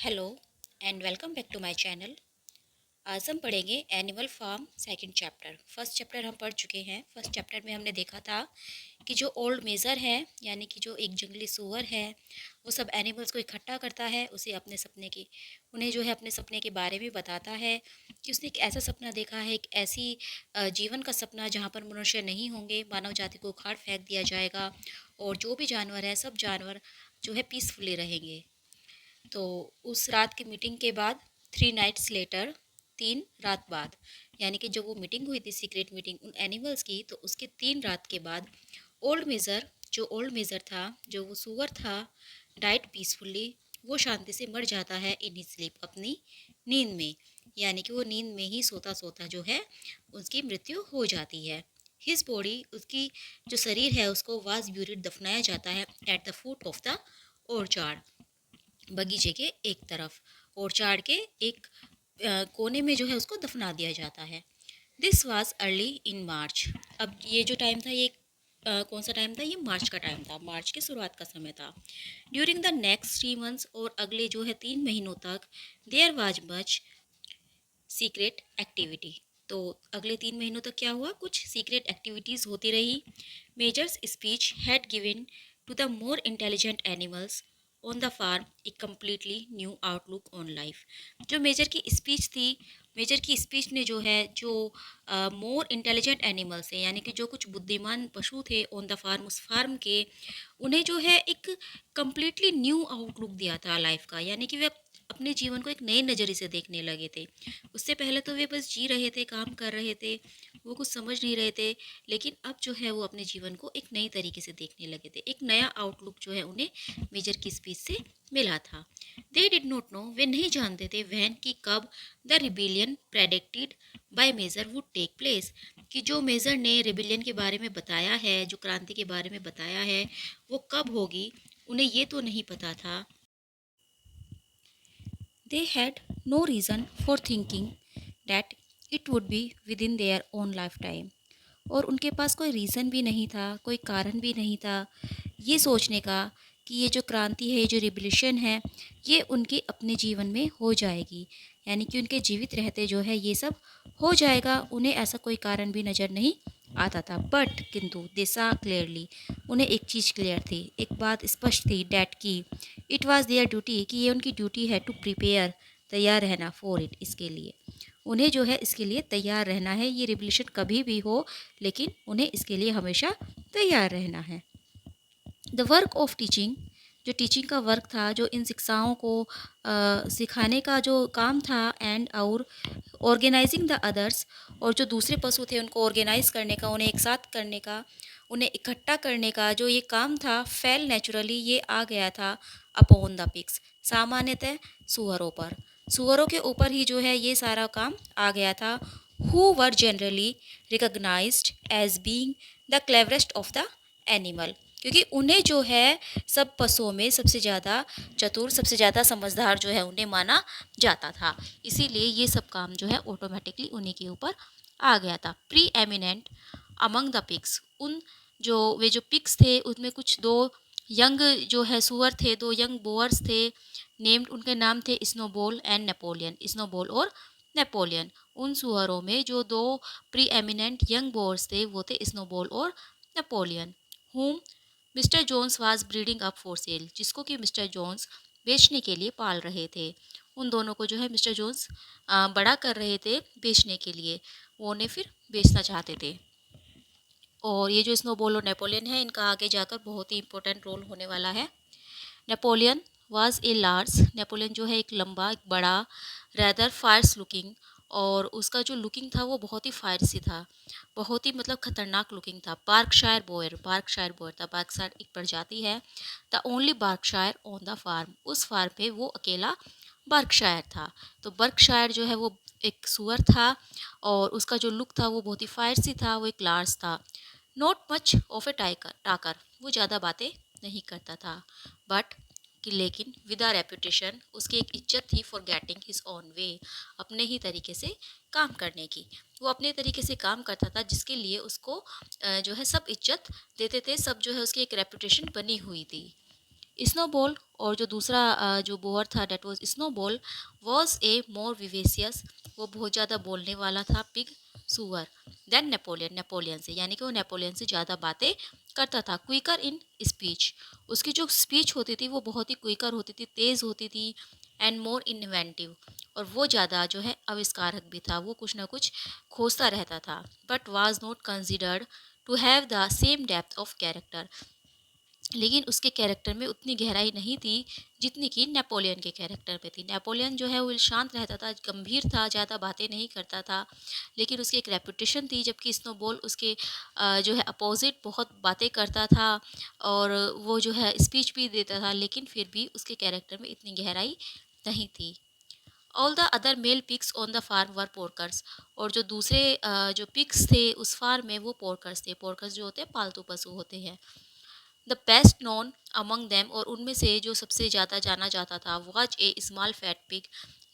Hello and welcome back to my channel. आज हम पढ़ेंगे Animal Farm second chapter. First chapter हम पढ़ चुके हैं। फर्स्ट चैप्टर में हमने देखा था कि जो ओल्ड मेज़र है, यानी कि जो एक जंगली सूअर है, वो सब एनिमल्स को इकट्ठा करता है, उसे अपने सपने की उन्हें जो है अपने सपने के बारे में बताता है कि उसने एक ऐसा सपना देखा है, एक ऐसी जीवन का सपना जहाँ पर मनुष्य नहीं होंगे, मानव जाति को उखाड़ फेंक दिया जाएगा और जो भी जानवर है सब जानवर जो है पीसफुली रहेंगे। तो उस रात की मीटिंग के बाद 3 नाइट्स लेटर, 3 रात बाद, यानी कि जब वो मीटिंग हुई थी, सीक्रेट मीटिंग उन एनिमल्स की, तो उसके 3 रात के बाद ओल्ड मेजर था, जो वो सुअर था, डाइट पीसफुली, वो शांति से मर जाता है इन ही स्लीप, अपनी नींद में। यानी कि वो नींद में ही सोता सोता जो है उसकी मृत्यु हो जाती है। हिज बॉडी, उसकी जो शरीर है उसको वाज ब्यूरिड, दफनाया जाता है at the foot of the orchard, बगीचे के एक तरफ, ओरचार्ड के एक कोने में जो है उसको दफना दिया जाता है। दिस वाज अर्ली इन मार्च। अब ये जो टाइम था, ये कौन सा टाइम था? ये मार्च का टाइम था, मार्च की शुरुआत का समय था। ड्यूरिंग द नेक्स्ट 3 मंथ्स, और अगले जो है 3 महीनों तक, there was much secret activity. तो अगले 3 महीनों तक क्या हुआ? कुछ सीक्रेट एक्टिविटीज़ होती रही। Major's speech had given to the more intelligent animals on the farm a completely new outlook on life. जो मेजर की स्पीच थी, मेजर की स्पीच ने जो है, जो मोर इंटेलिजेंट एनिमल्स है, यानी कि जो कुछ बुद्धिमान पशु थे ऑन द फार्म, उस फार्म के, उन्हें जो है एक कम्प्लीटली न्यू आउटलुक दिया था लाइफ का। यानी कि वे अपने जीवन को एक नए नज़रिए से देखने लगे थे। उससे पहले तो वे बस जी रहे थे, काम कर रहे थे, वो कुछ समझ नहीं रहे थे। लेकिन अब जो है वो अपने जीवन को एक नई तरीके से देखने लगे थे। एक नया आउटलुक जो है उन्हें मेजर की स्पीच से मिला था। दे डिड नॉट नो, वे नहीं जानते थे वहन कि कब the rebellion predicted by Major would take place, कि जो मेजर ने रिबिलियन के बारे में बताया है, जो क्रांति के बारे में बताया है, वो कब होगी, उन्हें ये तो नहीं पता था। They had no reason for thinking that it would be within their own lifetime. और उनके पास कोई रीज़न भी नहीं था, कोई कारण भी नहीं था ये सोचने का कि ये जो क्रांति है, ये जो रिवोल्यूशन है, ये उनके अपने जीवन में हो जाएगी। यानी कि उनके जीवित रहते जो है ये सब हो जाएगा। उन्हें ऐसा कोई कारण भी नज़र नहीं आता था। बट किंतु दे सा क्लियरली, उन्हें एक चीज़ क्लियर थी, एक बात स्पष्ट थी, डैट की इट वाज देयर ड्यूटी, कि ये उनकी ड्यूटी है, टू प्रिपेयर, तैयार रहना, फॉर इट, इसके लिए। उन्हें जो है इसके लिए तैयार रहना है। ये रिवोल्यूशन कभी भी हो, लेकिन उन्हें इसके लिए हमेशा तैयार रहना है। द वर्क ऑफ टीचिंग, जो टीचिंग का वर्क था, जो इन शिक्षाओं को सिखाने का जो काम था, एंड और ऑर्गेनाइजिंग द अदर्स, और जो दूसरे पशु थे उनको ऑर्गेनाइज करने का, उन्हें एक साथ करने का, उन्हें इकट्ठा करने का जो ये काम था, फेल नेचुरली, ये आ गया था अपॉन द पिग्स, सामान्यतः सुअरों पर, सुअरों के ऊपर ही जो है ये सारा काम आ गया था। Who were generally recognised as being the cleverest of the animal, क्योंकि उन्हें जो है सब पशुओं में सबसे ज़्यादा चतुर, सबसे ज़्यादा समझदार जो है उन्हें माना जाता था। इसीलिए ये सब काम जो है ऑटोमेटिकली उन्हीं के ऊपर आ गया था। Pre eminent among the pigs, उन जो वे जो पिग्स थे उनमें कुछ दो यंग जो है सुअर थे, दो यंग बोअर्स थे, नेम्ड, उनके नाम थे स्नोबॉल एंड नेपोलियन, स्नोबॉल और नेपोलियन। उन सुअरों में जो दो प्री एमिनेंट यंग बोअर्स थे वो थे स्नोबॉल और Napoleon, whom mister Jones was breeding up for sale, जिसको कि मिस्टर जोन्स बेचने के लिए पाल रहे थे। उन दोनों को जो है मिस्टर जोन्स बड़ा कर रहे थे बेचने के लिए, वो उन्हें फिर बेचना चाहते थे। और ये जो स्नोबॉल और नेपोलियन है, इनका आगे जाकर बहुत ही इंपॉर्टेंट रोल होने वाला है। Napoleon was a large, Napoleon जो है एक लंबा, एक बड़ा, रैदर फायर्स लुकिंग, और उसका जो लुकिंग था वो बहुत ही फायरसी था, बहुत ही मतलब खतरनाक लुकिंग था। बार्कशायर बोयर, बार्कशायर बोयर था, बार्कशायर एक प्रजाति है। The only Berkshire on the farm, उस फार्म पे वो अकेला बर्कशायर था। तो बर्कशायर जो है वो एक सुअर था, और उसका जो लुक था वो बहुत ही फायरसी था, वो एक लार्ज था। नॉट मच ऑफ ए टाइकर, टाकर, वो ज़्यादा बातें नहीं करता था। बट कि लेकिन विद आ रेपुटेशन, उसकी एक इज्जत थी, for getting his own way, अपने ही तरीके से काम करने की। वो अपने तरीके से काम करता था, जिसके लिए उसको जो है सब इज्जत देते थे, सब जो है उसकी एक रेपुटेशन बनी हुई थी। स्नोबॉल और जो दूसरा जो बोअर था that was Snowball was a more vivacious, वो बहुत ज़्यादा बोलने वाला था पिग सुअर देन नेपोलियन, नेपोलियन से, यानी कि वो नेपोलियन से ज़्यादा बातें करता था। क्विकर इन स्पीच, उसकी जो स्पीच होती थी वो बहुत ही क्विकर होती थी, तेज़ होती थी, एंड मोर इन्वेंटिव, और वो ज़्यादा जो है आविष्कारक भी था, वो कुछ ना कुछ खोजता रहता था। But was not considered to have the same depth of character, लेकिन उसके कैरेक्टर में उतनी गहराई नहीं थी जितनी कि नेपोलियन के कैरेक्टर में थी। नेपोलियन जो है वो शांत रहता था, गंभीर था, ज़्यादा बातें नहीं करता था, लेकिन उसकी एक रेपुटेशन थी, जबकि स्नोबॉल उसके जो है अपोजिट बहुत बातें करता था, और वो जो है स्पीच भी देता था, लेकिन फिर भी उसके कैरेक्टर में इतनी गहराई नहीं थी। All the other male pigs on the farm were porkers, और जो दूसरे जो पिग्स थे उस फार्म में वो पोर्कर्स थे। पोर्कर्स जो होते हैं पालतू पशु होते हैं। The best known among them, और उनमें से जो सबसे ज़्यादा जाना जाता था, was a small fat pig,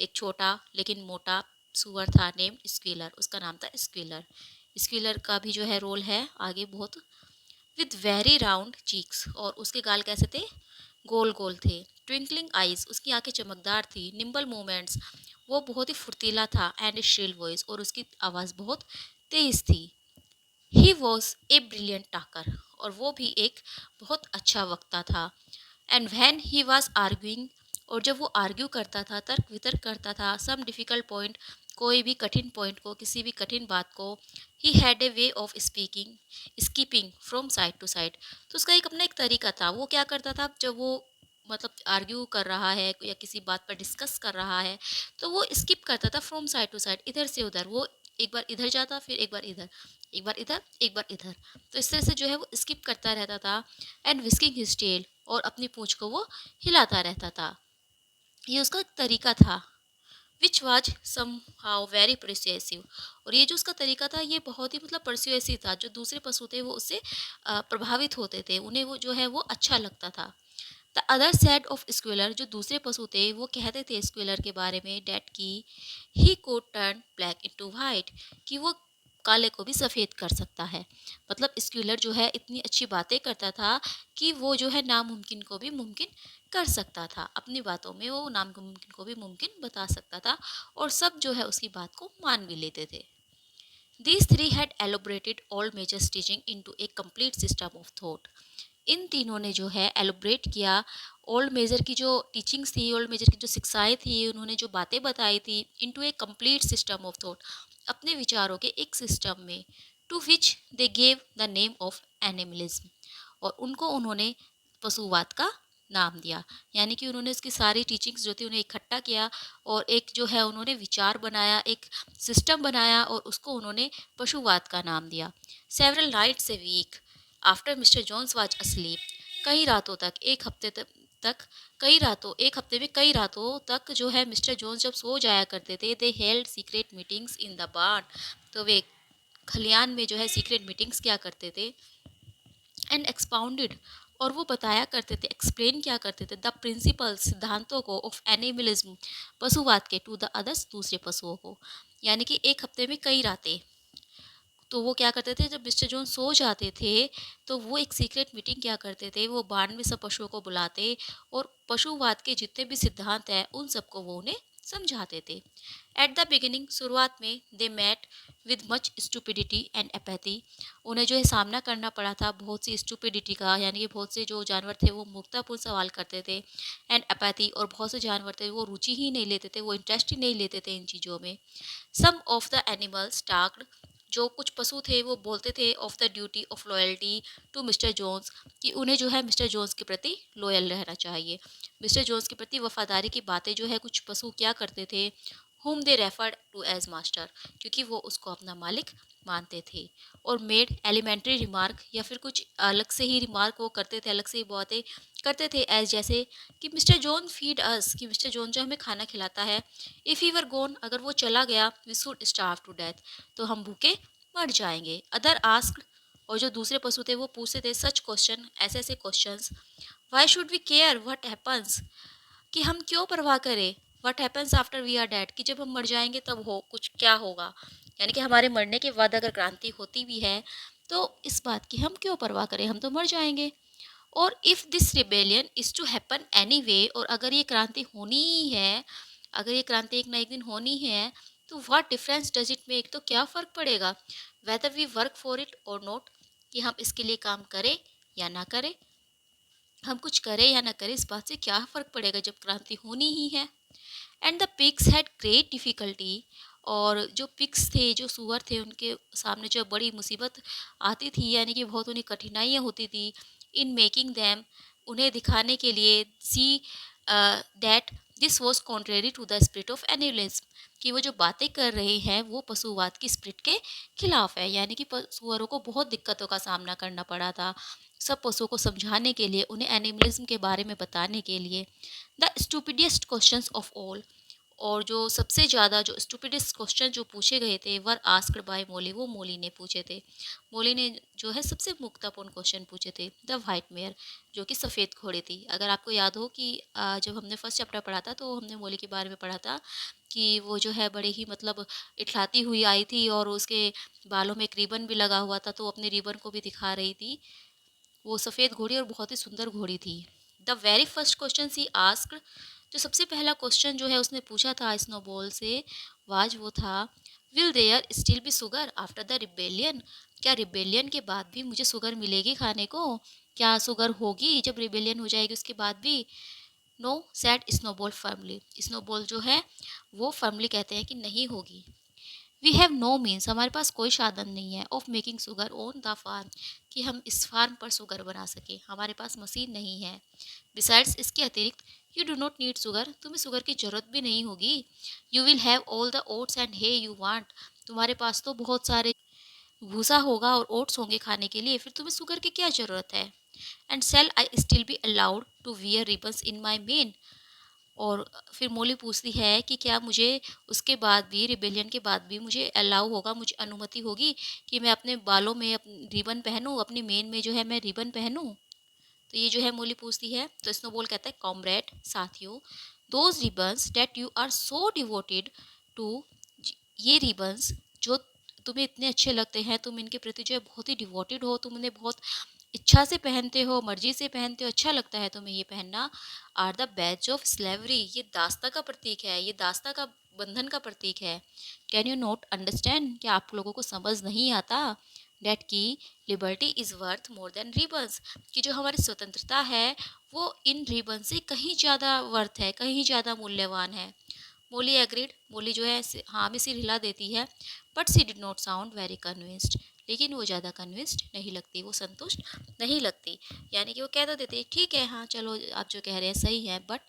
एक छोटा लेकिन मोटा सुअर था, नेम स्क्वीलर, उसका नाम था स्क्वीलर। स्क्वीलर का भी जो है रोल है आगे बहुत। विद वेरी राउंड चीक्स, और उसके गाल कैसे थे, गोल गोल थे। ट्विंकलिंग आइज, उसकी आंखें चमकदार थी। निम्बल मूवमेंट्स, वो बहुत ही फुर्तीला था। एंड श्रिल वॉइस, और उसकी आवाज़ बहुत तेज थी। ही वॉज ए ब्रिलियंट टाकर, और वो भी एक बहुत अच्छा वक्ता था। And when he was arguing, और जब वो आर्ग्यू करता था, तर्क वितर्क करता था, सम डिफ़िकल्ट पॉइंट, कोई भी कठिन पॉइंट को, किसी भी कठिन बात को, he had a way of speaking skipping from side to side, तो उसका एक अपना एक तरीका था। वो क्या करता था, जब वो मतलब आर्ग्यू कर रहा है या किसी बात पर डिस्कस कर रहा है, तो वो स्किप करता था फ्रॉम साइड टू साइड, इधर से उधर, वो एक बार इधर जाता, फिर एक बार इधर, एक बार इधर, एक बार इधर, तो इस तरह से जो है वो स्किप करता रहता था। एंड विस्किंग हिज टेल, और अपनी पूंछ को वो हिलाता रहता था। ये उसका एक तरीका था। Which was somehow very persuasive, और ये जो उसका तरीका था ये बहुत ही मतलब परसुएसिव था। जो दूसरे पशु थे वो उससे प्रभावित होते थे, उन्हें वो जो है वो अच्छा लगता था। द अदर सेड ऑफ स्क्वेलर, जो दूसरे पशु थे वो कहते थे स्क्वेलर के बारे में, डेट की he could turn black into white, कि वो काले को भी सफ़ेद कर सकता है। मतलब स्क्वेलर जो है इतनी अच्छी बातें करता था कि वो जो है नामुमकिन को भी मुमकिन कर सकता था। अपनी बातों में वो नामुमकिन को भी मुमकिन बता सकता था, और सब जो है उसकी बात को मान भी लेते थे। These three had elaborated all major teaching into a complete system of thought. इन तीनों ने जो है एलोब्रेट किया ओल्ड मेजर की जो टीचिंग्स थी, ओल्ड मेजर की जो शिक्षाएं थी, उन्होंने जो बातें बताई थी, into a complete system of thought, अपने विचारों के एक सिस्टम में, to which they gave the name of Animalism, और उनको उन्होंने पशुवाद का नाम दिया। यानी कि उन्होंने उसकी सारी टीचिंग्स जो थी उन्हें इकट्ठा किया, और एक जो है उन्होंने विचार बनाया, एक सिस्टम बनाया, और उसको उन्होंने पशुवाद का नाम दिया। Several nights a week after mister Jones was asleep, कई रातों तक, एक हफ्ते तक कई रातों, एक हफ्ते में कई रातों तक जो है मिस्टर जोन्स जब सो जाया करते थे, they held secret meetings in the barn, तो वे खलियान में जो है सीक्रेट मीटिंग्स क्या करते थे। एंड एक्सपाउंडेड, और वो बताया करते थे, एक्सप्लेन क्या करते थे, द प्रिंसिपल, सिद्धांतों को, ऑफ एनिमलिज्म, पशुवाद के, टू द अदर्स, दूसरे पशुओं को। यानी कि एक हफ्ते में कई रातें, तो वो क्या करते थे, जब मिस्टर जॉन सो जाते थे तो वो एक सीक्रेट मीटिंग क्या करते थे, वो बाण में सब पशुओं को बुलाते, और पशुवाद के जितने भी सिद्धांत हैं उन सबको वो उन्हें समझाते थे। एट द बिगिनिंग, शुरुआत में, they met with much stupidity and apathy, उन्हें जो है सामना करना पड़ा था बहुत सी स्टूपिडिटी का, यानी कि बहुत से जो जानवर थे वो मूर्खतापूर्ण सवाल करते थे, एंड एपैथी, और बहुत से जानवर थे वो रुचि ही नहीं लेते थे, वो इंटरेस्ट ही नहीं लेते थे इन चीज़ों में। Some of the animals talked, जो कुछ पशु थे वो बोलते थे, of the duty of loyalty to mister Jones, कि उन्हें जो है मिस्टर जोन्स के प्रति लॉयल रहना चाहिए। मिस्टर जोन्स के प्रति वफादारी की बातें जो है कुछ पशु क्या करते थे, whom they referred to as master, क्योंकि वो उसको अपना मालिक मानते थे। और मेड एलिमेंट्री रिमार्क, या फिर कुछ अलग से ही रिमार्क वो करते थे, अलग से ही बातें करते थे, एज जैसे कि मिस्टर जॉन फीड अस, कि मिस्टर जॉन जो हमें खाना खिलाता है। इफ़ ही वर गोन, अगर वो चला गया, we should starve to death, तो हम भूखे मर जाएंगे। अदर आस्क्ड, और जो दूसरे पशु थे वो पूछते थे सच क्वेश्चन, ऐसे ऐसे questions. Why should we care what happens, कि हम क्यों परवाह करें, what happens after we are dead, कि जब हम मर जाएंगे तब हो कुछ क्या होगा, यानी कि हमारे मरने के बाद अगर क्रांति होती भी है तो इस बात की हम क्यों परवाह करें, हम तो मर जाएंगे। और if this rebellion is to happen anyway, और अगर ये क्रांति होनी ही है, अगर ये क्रांति एक ना एक दिन होनी है, तो what difference does it make, तो क्या फ़र्क पड़ेगा, whether we work for it और नॉट, कि हम इसके लिए काम करें या ना करें, हम कुछ करें या ना करें, इस बात से क्या फ़र्क पड़ेगा जब क्रांति होनी ही है। And the pigs had great difficulty, और जो पिग्स थे, जो सूअर थे, उनके सामने जो बड़ी मुसीबत आती थी, यानी कि बहुत उन्हें कठिनाइयाँ होती थी इन मेकिंग दैम, उन्हें दिखाने के लिए, see that this was contrary to the spirit of Animalism, कि वो जो बातें कर रहे हैं वो पशुवाद की स्पिरिट के खिलाफ है, यानी कि सूअरों को बहुत दिक्कतों का सामना करना पड़ा था सब पशुओं को समझाने के लिए, उन्हें एनिमलिज्म के बारे में बताने के लिए। The stupidest questions of all, और जो सबसे ज़्यादा जो स्टूपिडेस्ट क्वेश्चन जो पूछे गए थे, वर आस्क्ड बाय मोली, वो मोली ने पूछे थे। मोली ने जो है सबसे मुक्तापूर्ण क्वेश्चन पूछे थे। द वाइट मेयर, जो कि सफ़ेद घोड़े थी। अगर आपको याद हो कि जब हमने फर्स्ट चैप्टर पढ़ा था तो हमने मोली के बारे में पढ़ा था कि वो जो है बड़े ही मतलब इठलाती हुई आई थी, और उसके बालों में एक रिबन भी लगा हुआ था, तो वो अपने रिबन को भी दिखा रही थी। वो सफ़ेद घोड़ी और बहुत ही सुंदर घोड़ी थी। The very first question she asked, जो सबसे पहला क्वेश्चन जो है उसने पूछा था स्नोबॉल से, वाज वो था, will there still be sugar after the rebellion, क्या रिबेलियन के बाद भी मुझे शुगर मिलेगी खाने को, क्या शुगर होगी जब रिबेलियन हो जाएगी उसके बाद भी। No said Snowball firmly, Snowball जो है वो फर्मली कहते हैं कि नहीं होगी। वी हैव नो मीन्स, हमारे पास कोई साधन नहीं है, of making sugar on the farm, कि हम इस फार्म पर शुगर बना सके, हमारे पास मशीन नहीं है। बिसाइड्स, इसके अतिरिक्त, you do not need sugar, तुम्हें शुगर की ज़रूरत भी नहीं होगी। You will have all the oats and hay you want, तुम्हारे पास तो बहुत सारे भूसा होगा और ओट्स होंगे खाने के लिए, फिर तुम्हें शुगर की क्या ज़रूरत है। And shall I still be allowed to wear ribbons in my mane, और फिर मोली पूछती है कि क्या मुझे उसके बाद भी, रिबेलियन के बाद भी मुझे अलाउ होगा, मुझे अनुमति होगी कि मैं अपने बालों में रिबन पहनूं, अपनी मेन में जो है मैं रिबन पहनूं। तो ये जो है मोली पूछती है, तो स्नोबॉल कहता है, कॉमरेड, साथियों, those ribbons that you are so devoted to, ये रिबन्स जो तुम्हें इतने अच्छे लगते हैं, तुम इनके प्रति जो है बहुत ही डिवोटेड हो, तुम उन्हें बहुत इच्छा से पहनते हो, मर्जी से पहनते हो, अच्छा लगता है तुम्हें ये पहनना, are the badge of slavery, ये दास्ता का प्रतीक है, ये दास्ता का बंधन का प्रतीक है। कैन यू नॉट अंडरस्टैंड, क्या आप लोगों को समझ नहीं आता, डेट की liberty is worth more than ribbons, कि जो हमारी स्वतंत्रता है वो इन रिबन से कहीं ज़्यादा वर्थ है, कहीं ज़्यादा मूल्यवान है। मोली एग्रीड, मोली जो है हाँ में सिर हिला देती है, but she did not sound very convinced, लेकिन वो ज़्यादा कन्विंस्ड नहीं लगती, वो संतुष्ट नहीं लगती, यानी कि वो कह तो देती ठीक है, हाँ चलो आप जो कह रहे हैं सही है, बट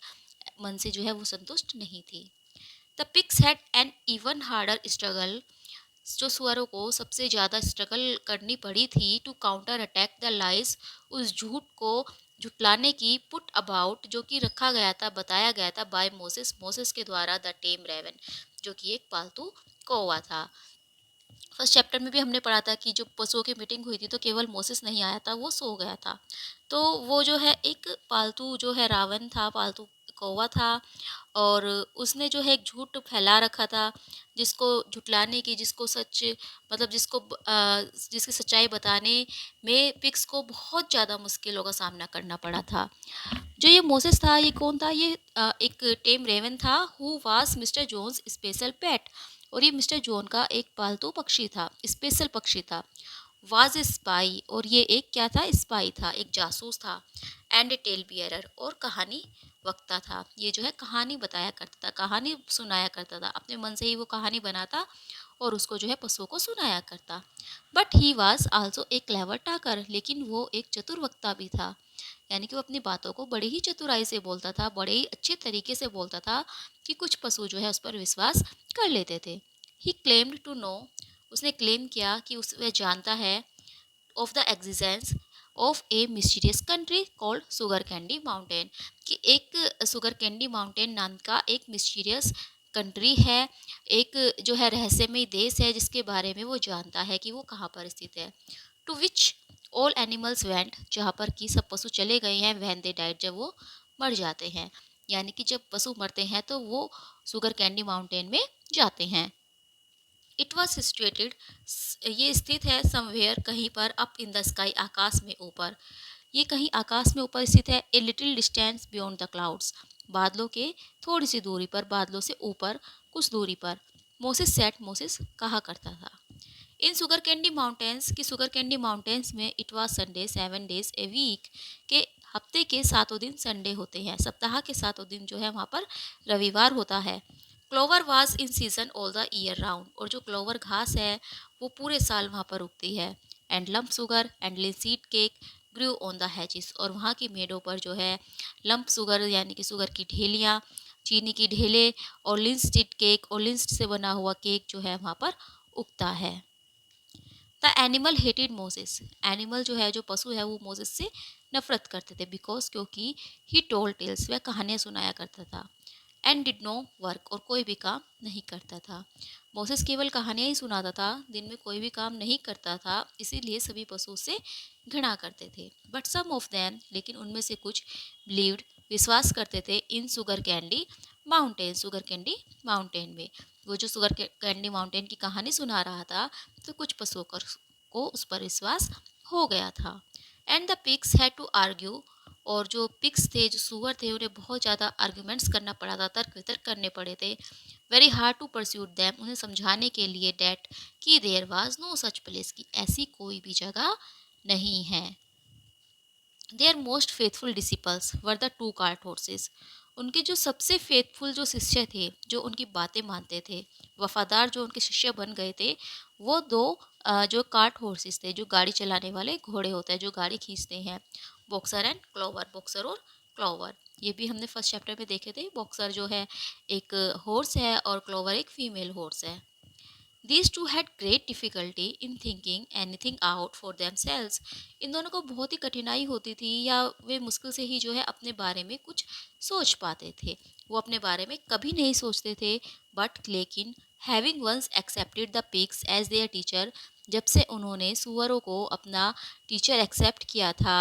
मन से जो है वो संतुष्ट नहीं थी। The pigs had an even harder struggle, जो सुअरों को सबसे ज़्यादा स्ट्रगल करनी पड़ी थी to counter attack the lies, उस झूठ को झुटलाने की, पुट अबाउट, जो कि रखा गया था, बताया गया था, बाय मोसेस, मोसेस के द्वारा, द टेम रेवन, जो कि एक पालतू कौवा था। फर्स्ट चैप्टर में भी हमने पढ़ा था कि जो पशुओं की मीटिंग हुई थी तो केवल मोसेस नहीं आया था, वो सो गया था। तो वो जो है एक पालतू जो है रावण था, पालतू कौवा था, और उसने जो है एक झूठ फैला रखा था, जिसको झुटलाने की, जिसको सच मतलब जिसकी सच्चाई बताने में पिग्स को बहुत ज़्यादा मुश्किलों का सामना करना पड़ा था। जो ये मोसेस था, ये कौन था, ये एक टेम रेवन था, who was Mister Jones special pet, और ये मिस्टर जॉन का एक पालतू पक्षी था, स्पेशल पक्षी था। वाज ए स्पाई, और ये एक क्या था, स्पाई था, एक जासूस था। एंड ए टेल बियरर, और कहानी वक्ता था, ये जो है कहानी बताया करता था, कहानी सुनाया करता था, अपने मन से ही वो कहानी बनाता और उसको जो है पशुओं को सुनाया करता। But he was also a clever talker, लेकिन वो एक चतुर वक्ता भी था, यानी कि वो अपनी बातों को बड़े ही चतुराई से बोलता था, बड़े ही अच्छे तरीके से बोलता था, कि कुछ पशु जो है उस पर विश्वास कर लेते थे। ही क्लेम्ड टू नो, उसने क्लेम किया कि वह जानता है, of the existence of A mysterious country called sugar candy mountain, कि एक शुगर कैंडी माउंटेन नाम का एक मिस्टीरियस कंट्री है, एक जो है रहस्यमय देश है, जिसके बारे में वो जानता है कि वो कहाँ पर स्थित है। To which all animals went, जहाँ पर कि सब पशु चले गए हैं, वैन दे डाइट, जब वो मर जाते हैं, यानी कि जब पशु मरते हैं तो वो शुगर कैंडी माउंटेन में जाते हैं। इट वॉज सिचुएटेड, ये स्थित है समवेयर, कहीं पर, अप इन द स्काई, आकाश में ऊपर। ये कहीं आकाश में ऊपर स्थित है, a little distance beyond the clouds, बादलों के थोड़ी सी दूरी पर, बादलों से ऊपर कुछ दूरी पर। मोसेस सेट, मोसेस कहा करता था। इन शुगर कैंडी माउंटेन्स की शुगर कैंडी माउंटेन्स में it was Sunday 7 days a week, के हफ्ते के सातों दिन संडे होते हैं, सप्ताह के सातों दिन जो है वहाँ पर रविवार होता है। Clover was in season all the year round, और जो क्लोवर घास है वो पूरे साल वहाँ पर उगती है। And lump sugar and linseed cake grew on the hedges, और वहाँ की मेड़ों पर जो है लम्प शुगर यानी कि शुगर की ढेलियाँ, चीनी की ढेले, और लिनसीड केक और लिंस्ट से बना हुआ केक जो है वहाँ पर उगता है। The animal hated Moses, animal जो है, जो पशु है, वो मोसेस से नफरत करते थे, बिकॉज क्योंकि ही टोल्ड टेल्स, वह कहानियाँ सुनाया करता था। एंड डिड नो वर्क, और कोई भी काम नहीं करता था। मोसेस केवल कहानियाँ ही सुनाता था, दिन में कोई भी काम नहीं करता था, इसीलिए सभी पशु से घृणा करते थे। बट सम ऑफ देम, लेकिन उनमें से कुछ बिलीव्ड, विश्वास करते थे, इन sugar candy mountain, sugar candy mountain में। वो जो शुगर कैंडी माउंटेन की कहानी सुना रहा था, तो कुछ पशुओं को उस पर विश्वास हो गया था। And the pigs had to argue, और जो पिग्स थे, जो सुअर थे, उन्हें बहुत ज़्यादा आर्ग्यूमेंट्स करना पड़ा था, तर्क वितर्क करने पड़े थे। Very hard to pursuit them, उन्हें समझाने के लिए, डैट कि there was no such place, की ऐसी कोई भी जगह नहीं है। Their most faithful disciples were the two cart horses, उनके जो सबसे फेथफुल जो शिष्य थे, जो उनकी बातें मानते थे, वफादार जो उनके शिष्य बन गए थे, वो दो जो कार्ट हॉर्सेस थे, जो गाड़ी चलाने वाले घोड़े होते हैं, जो गाड़ी खींचते हैं, बॉक्सर एंड क्लोवर, बॉक्सर और क्लोवर। ये भी हमने फर्स्ट चैप्टर में देखे थे। बॉक्सर जो है एक हॉर्स है और क्लोवर एक फीमेल हॉर्स है। These two had great difficulty in thinking anything out for themselves. इन दोनों को बहुत ही कठिनाई होती थी, या वे मुश्किल से ही जो है अपने बारे में कुछ सोच पाते थे। वो अपने बारे में कभी नहीं सोचते थे। बट लेकिन having once accepted the pigs as their teacher, जब से उन्होंने सुअरों को अपना टीचर एक्सेप्ट किया था,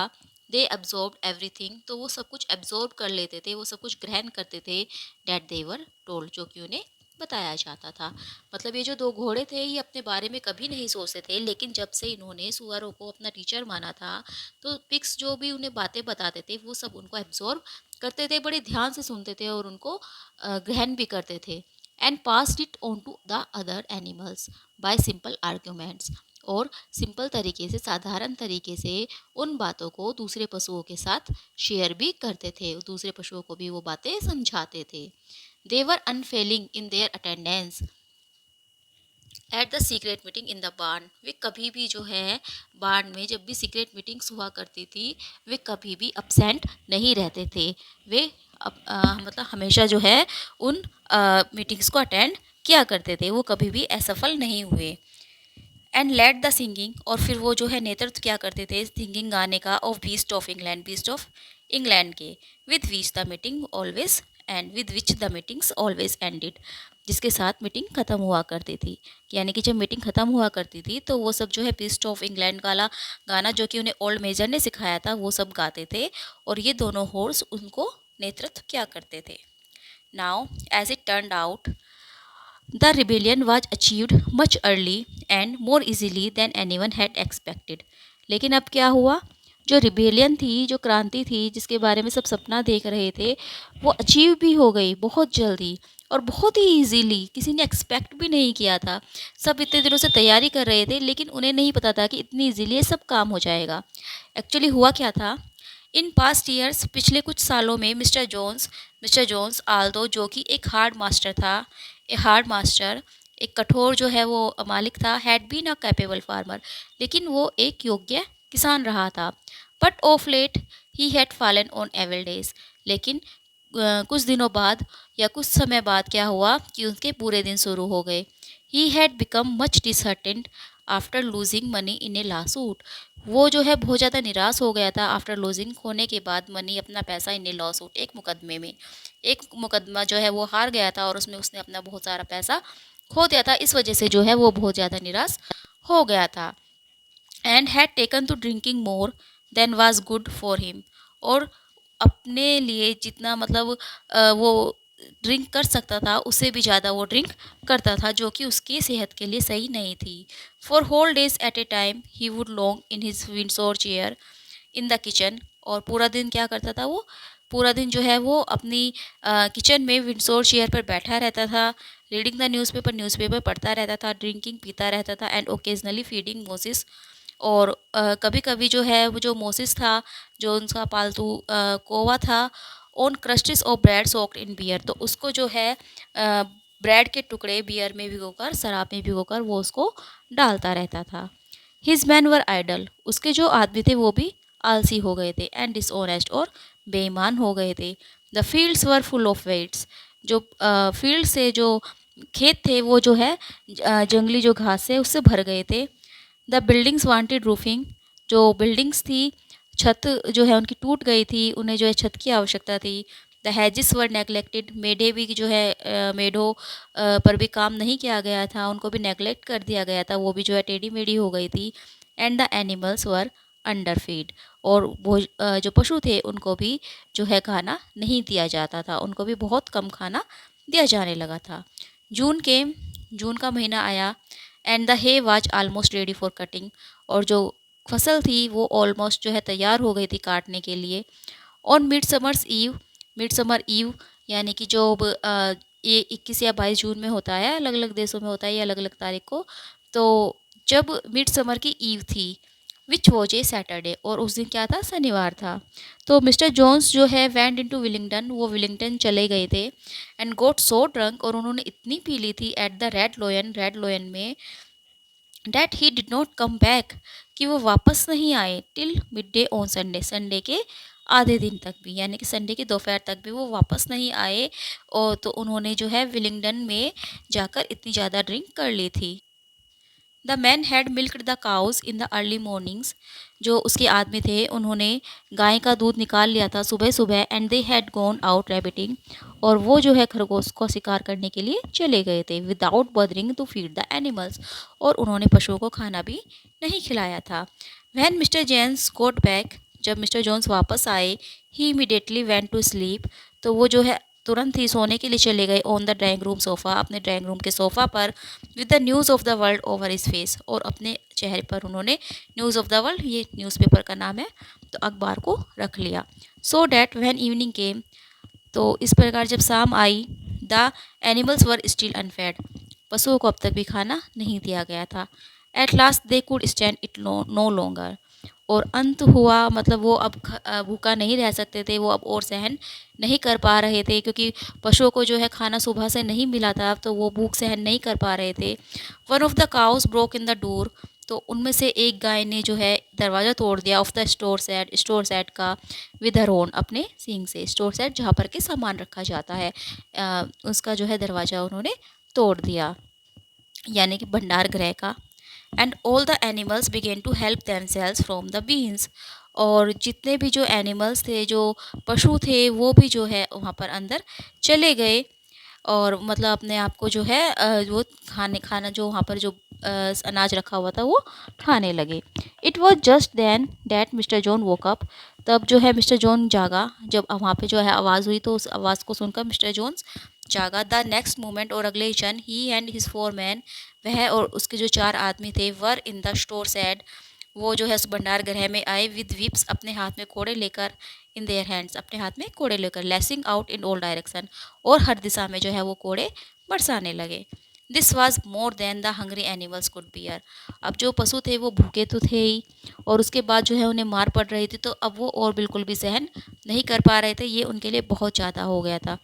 दे एब्जॉर्ब एवरीथिंग, तो वो सब कुछ एब्जॉर्ब कर लेते थे, वो सब कुछ ग्रहण करते थे, डैट दे वर टोल्ड, जो कि उन्हें बताया जाता था। मतलब ये जो दो घोड़े थे, ये अपने बारे में कभी नहीं सोचते थे, लेकिन जब से इन्होंने सुअरों को अपना टीचर माना था, तो पिग्स जो भी उन्हें बातें बताते थे, वो सब उनको एब्जॉर्ब करते थे, बड़े ध्यान से सुनते थे और उनको ग्रहण भी करते थे। And passed it on to the other animals by simple arguments, और सिंपल तरीके से, साधारण तरीके से उन बातों को दूसरे पशुओं के साथ शेयर भी करते थे, दूसरे पशुओं को भी वो बातें समझाते थे। They were unfailing in their attendance at the secret meeting in the barn, वे कभी भी जो है बार्न में जब भी सीक्रेट मीटिंग्स हुआ करती थी, वे कभी भी अपसेंट नहीं रहते थे। वे मतलब हमेशा जो है उन मीटिंग्स को अटेंड किया करते थे, वो कभी भी असफल नहीं हुए। एंड लेट द सिंगिंग, और फिर वो जो है नेतृत्व क्या करते थे सिंगिंग गाने का, of beast of England, beast of England के, with which the meeting always end with which the meetings always ended, जिसके साथ मीटिंग ख़त्म हुआ करती थी। यानी कि जब मीटिंग ख़त्म हुआ करती थी, तो वो सब जो है बीस्ट ऑफ इंग्लैंड वाला गाना, जो कि उन्हें ओल्ड मेजर ने सिखाया था, वो सब गाते थे, और ये दोनों हॉर्स उनको नेतृत्व क्या करते थे। Now as it turned out, the rebellion was achieved much early and more easily than anyone had expected. लेकिन अब क्या हुआ, जो रिबेलियन थी, जो क्रांति थी, जिसके बारे में सब सपना देख रहे थे, वो अचीव भी हो गई बहुत जल्दी और बहुत ही इजीली, किसी ने एक्सपेक्ट भी नहीं किया था। सब इतने दिनों से तैयारी कर रहे थे, लेकिन उन्हें नहीं पता था कि इतनी इजीली ये सब काम हो जाएगा। एक्चुअली हुआ क्या था, इन पास्ट ईयर्स, पिछले कुछ सालों में, मिस्टर जोन्स आल्दो, जो कि एक हार्ड मास्टर था, ए हार्ड मास्टर, एक कठोर जो है वो मालिक था, had been a capable farmer, लेकिन वो एक योग्य किसान रहा था। But of late he had fallen on evil days, लेकिन कुछ दिनों बाद या कुछ समय बाद क्या हुआ कि उनके पूरे दिन शुरू हो गए। He had become much disheartened after losing money in a lawsuit, वो जो है बहुत ज़्यादा निराश हो गया था आफ्टर लूजिंग, खोने के बाद, मनी अपना पैसा, इन ए लॉसूट, एक मुकदमे में, एक मुकदमा जो है वो हार गया था और उसमें उसने अपना बहुत सारा पैसा खो दिया था। इस वजह से जो है वो बहुत ज़्यादा निराश हो गया था। And had taken to drinking more than was good for him, और अपने लिए जितना मतलब वो ड्रिंक कर सकता था, उससे भी ज़्यादा वो ड्रिंक करता था, जो कि उसकी सेहत के लिए सही नहीं थी। For whole days at a time he would long in his Windsor chair, in the kitchen. और पूरा दिन क्या करता था वो, पूरा दिन जो है वो अपनी किचन में विंडसोर चेयर पर बैठा रहता था, रीडिंग द न्यूज़पेपर, न्यूज़पेपर पढ़ता रहता था, ड्रिंकिंग पीता रहता था, एंड ओकेजनली फीडिंग मोसिस। और कभी कभी जो है वो जो मोसिस था, जो उनका पालतू कौवा था, ऑन क्रस्टिस और ब्रेड सोक्ड इन बियर, तो उसको जो है ब्रेड के टुकड़े बियर में भिगोकर, शराब में भिगोकर वो उसको डालता रहता था। हिज मैन वर आइडल, उसके जो आदमी थे वो भी आलसी हो गए थे, एंड डिसऑनेस्ट और बेईमान हो गए थे। The fields were full of weeds, जो फील्ड से जो खेत थे वो जो है जंगली जो घास है उससे भर गए थे। द बिल्डिंग्स वांटेड रूफिंग, जो बिल्डिंग्स थी, छत जो है उनकी टूट गई थी, उन्हें जो है छत की आवश्यकता थी। द हैजिस वर नेगलेक्टेड, मेढे भी जो है मेढों पर भी काम नहीं किया गया था, उनको भी नेगलेक्ट कर दिया गया था, वो भी जो है टेढ़ी मेढ़ी हो गई थी। And the animals were under feed, और वो जो पशु थे उनको भी जो है खाना नहीं दिया जाता था, उनको भी बहुत कम खाना दिया जाने लगा था। जून के जून का महीना आया, and the hay was almost ready for cutting, और जो फसल थी वो ऑलमोस्ट जो है तैयार हो गई थी काटने के लिए। ऑन मिड समर ईव, यानी कि जो ये 21 या 22 जून में होता है, अलग अलग देशों में होता है ये अलग अलग तारीख को। तो जब मिड समर की ईव थी, विच वॉज ए सैटरडे, और उस दिन क्या था, शनिवार था। तो मिस्टर जोन्स जो है वेंट इनटू विलिंगटन, वो विलिंगटन चले गए थे, एंड गोट सो ड्रंक, और उन्होंने इतनी पी ली थी एट द रेड लोयन में, that he did not come back, कि वो वापस नहीं आए, till mid day on Sunday, Sunday के आधे दिन तक भी, यानी कि संडे की दोपहर तक भी वो वापस नहीं आए। और तो उन्होंने जो है विलिंगडन में जाकर इतनी ज़्यादा ड्रिंक कर ली थी। The man had milked the cows in the early mornings, जो उसके आदमी थे उन्होंने गाय का दूध निकाल लिया था सुबह सुबह, and they had gone out rabbiting, और वो जो है खरगोश को शिकार करने के लिए चले गए थे, without bothering to feed the animals, और उन्होंने पशुओं को खाना भी नहीं खिलाया था। When Mr Jones got back, जब मिस्टर जोन्स वापस आए, he immediately went to sleep, तो वो जो है तुरंत ही सोने के लिए चले गए, on the drawing room sofa, अपने ड्राइंग रूम के सोफ़ा पर, with the news of the world over his face, और अपने चेहरे पर उन्होंने न्यूज़ ऑफ द वर्ल्ड, ये न्यूज़पेपर का नाम है, तो अखबार को रख लिया। सो डैट व्हेन इवनिंग केम, तो इस प्रकार जब शाम आई, द एनिमल्स वर स्टिल अनफेड, पशुओं को अब तक भी खाना नहीं दिया गया था। At last they could stand it no longer, और अंत हुआ, मतलब वो अब भूखा नहीं रह सकते थे, वो अब और सहन नहीं कर पा रहे थे, क्योंकि पशुओं को जो है खाना सुबह से नहीं मिला था, तो वो भूख सहन नहीं कर पा रहे थे। One of the cows broke in the door, तो उनमें से एक गाय ने जो है दरवाज़ा तोड़ दिया, ऑफ द स्टोर सेट का, विद हर ओन, अपने सींग से, स्टोर सेट जहाँ पर के सामान रखा जाता है, उसका जो है दरवाज़ा उन्होंने तोड़ दिया, यानी कि भंडार गृह का। And all the animals began to help themselves from the bins, और जितने भी जो एनिमल्स थे, जो पशु थे, वो भी जो है वहाँ पर अंदर चले गए, और मतलब अपने आप को जो है वो खाना जो वहाँ पर जो अनाज रखा हुआ था वो खाने लगे। It was just then that Mr John woke up, तब जो है मिस्टर जॉन जागा, जब वहाँ पे जो है आवाज़ हुई, तो उस आवाज़ को सुनकर मिस्टर जॉन्स जागा। द नेक्स्ट मोमेंट, और अगले ही क्षण, ही एंड हिज फोर मैन, वह और उसके जो 4 आदमी थे, वर इन द स्टोर सेड, वो जो है उस भंडार गृह में आए, विद व्हिप्स, अपने हाथ में कोड़े लेकर, इन देयर हैंड्स, अपने हाथ में कोड़े लेकर, lensing out in all direction, और हर दिशा में जो है वो कोड़े बरसाने लगे। This was more than the hungry animals could bear, अब जो पशु थे वो भूखे तो थे ही, और उसके बाद जो है उन्हें मार पड़ रही थी, तो अब वो और बिल्कुल भी सहन नहीं कर पा रहे थे, ये उनके लिए बहुत ज़्यादा हो गया था।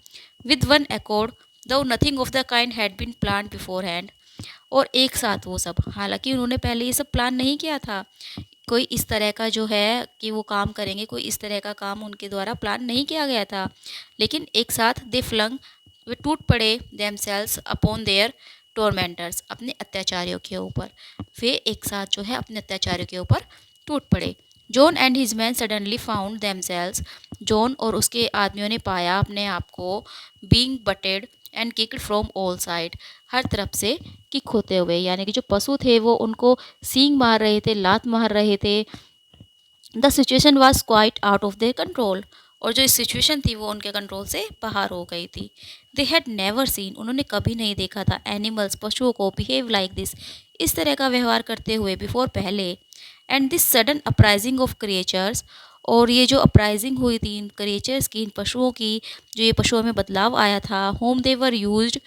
With one accord, though nothing of the kind had been plan beforehand, और एक साथ वो सब, हालांकि उन्होंने पहले ये सब प्लान नहीं किया था, कोई इस तरह का जो है कि वो काम करेंगे, कोई इस तरह का काम उनके द्वारा प्लान नहीं किया गया था, लेकिन एक साथ दे फ्लंग, वे टूट पड़े, देमसेल्स अपॉन देयर टोरमेंटर्स, अपने अत्याचारियों के ऊपर, वे एक साथ जो है अपने अत्याचारियों के ऊपर टूट पड़े। John and his man suddenly found themselves, John और उसके आदमियों ने पाया अपने आप को, being butted and kicked from all side, हर तरफ से किक होते हुए, यानी कि जो पशु थे वो उनको सींग मार रहे थे, लात मार रहे थे। The situation was quite out of their control, और जो सिचुएशन थी वो उनके कंट्रोल से बाहर हो गई थी। दे हैड नेवर सीन, उन्होंने कभी नहीं देखा था, एनिमल्स, पशुओं को, बिहेव लाइक दिस, इस तरह का व्यवहार करते हुए बिफोर पहले। And this sudden uprising of creatures, और ये जो अपराइजिंग हुई थी इन क्रिएचर्स की, इन पशुओं की, जो ये पशुओं में बदलाव आया था, होम दे वर यूज्ड,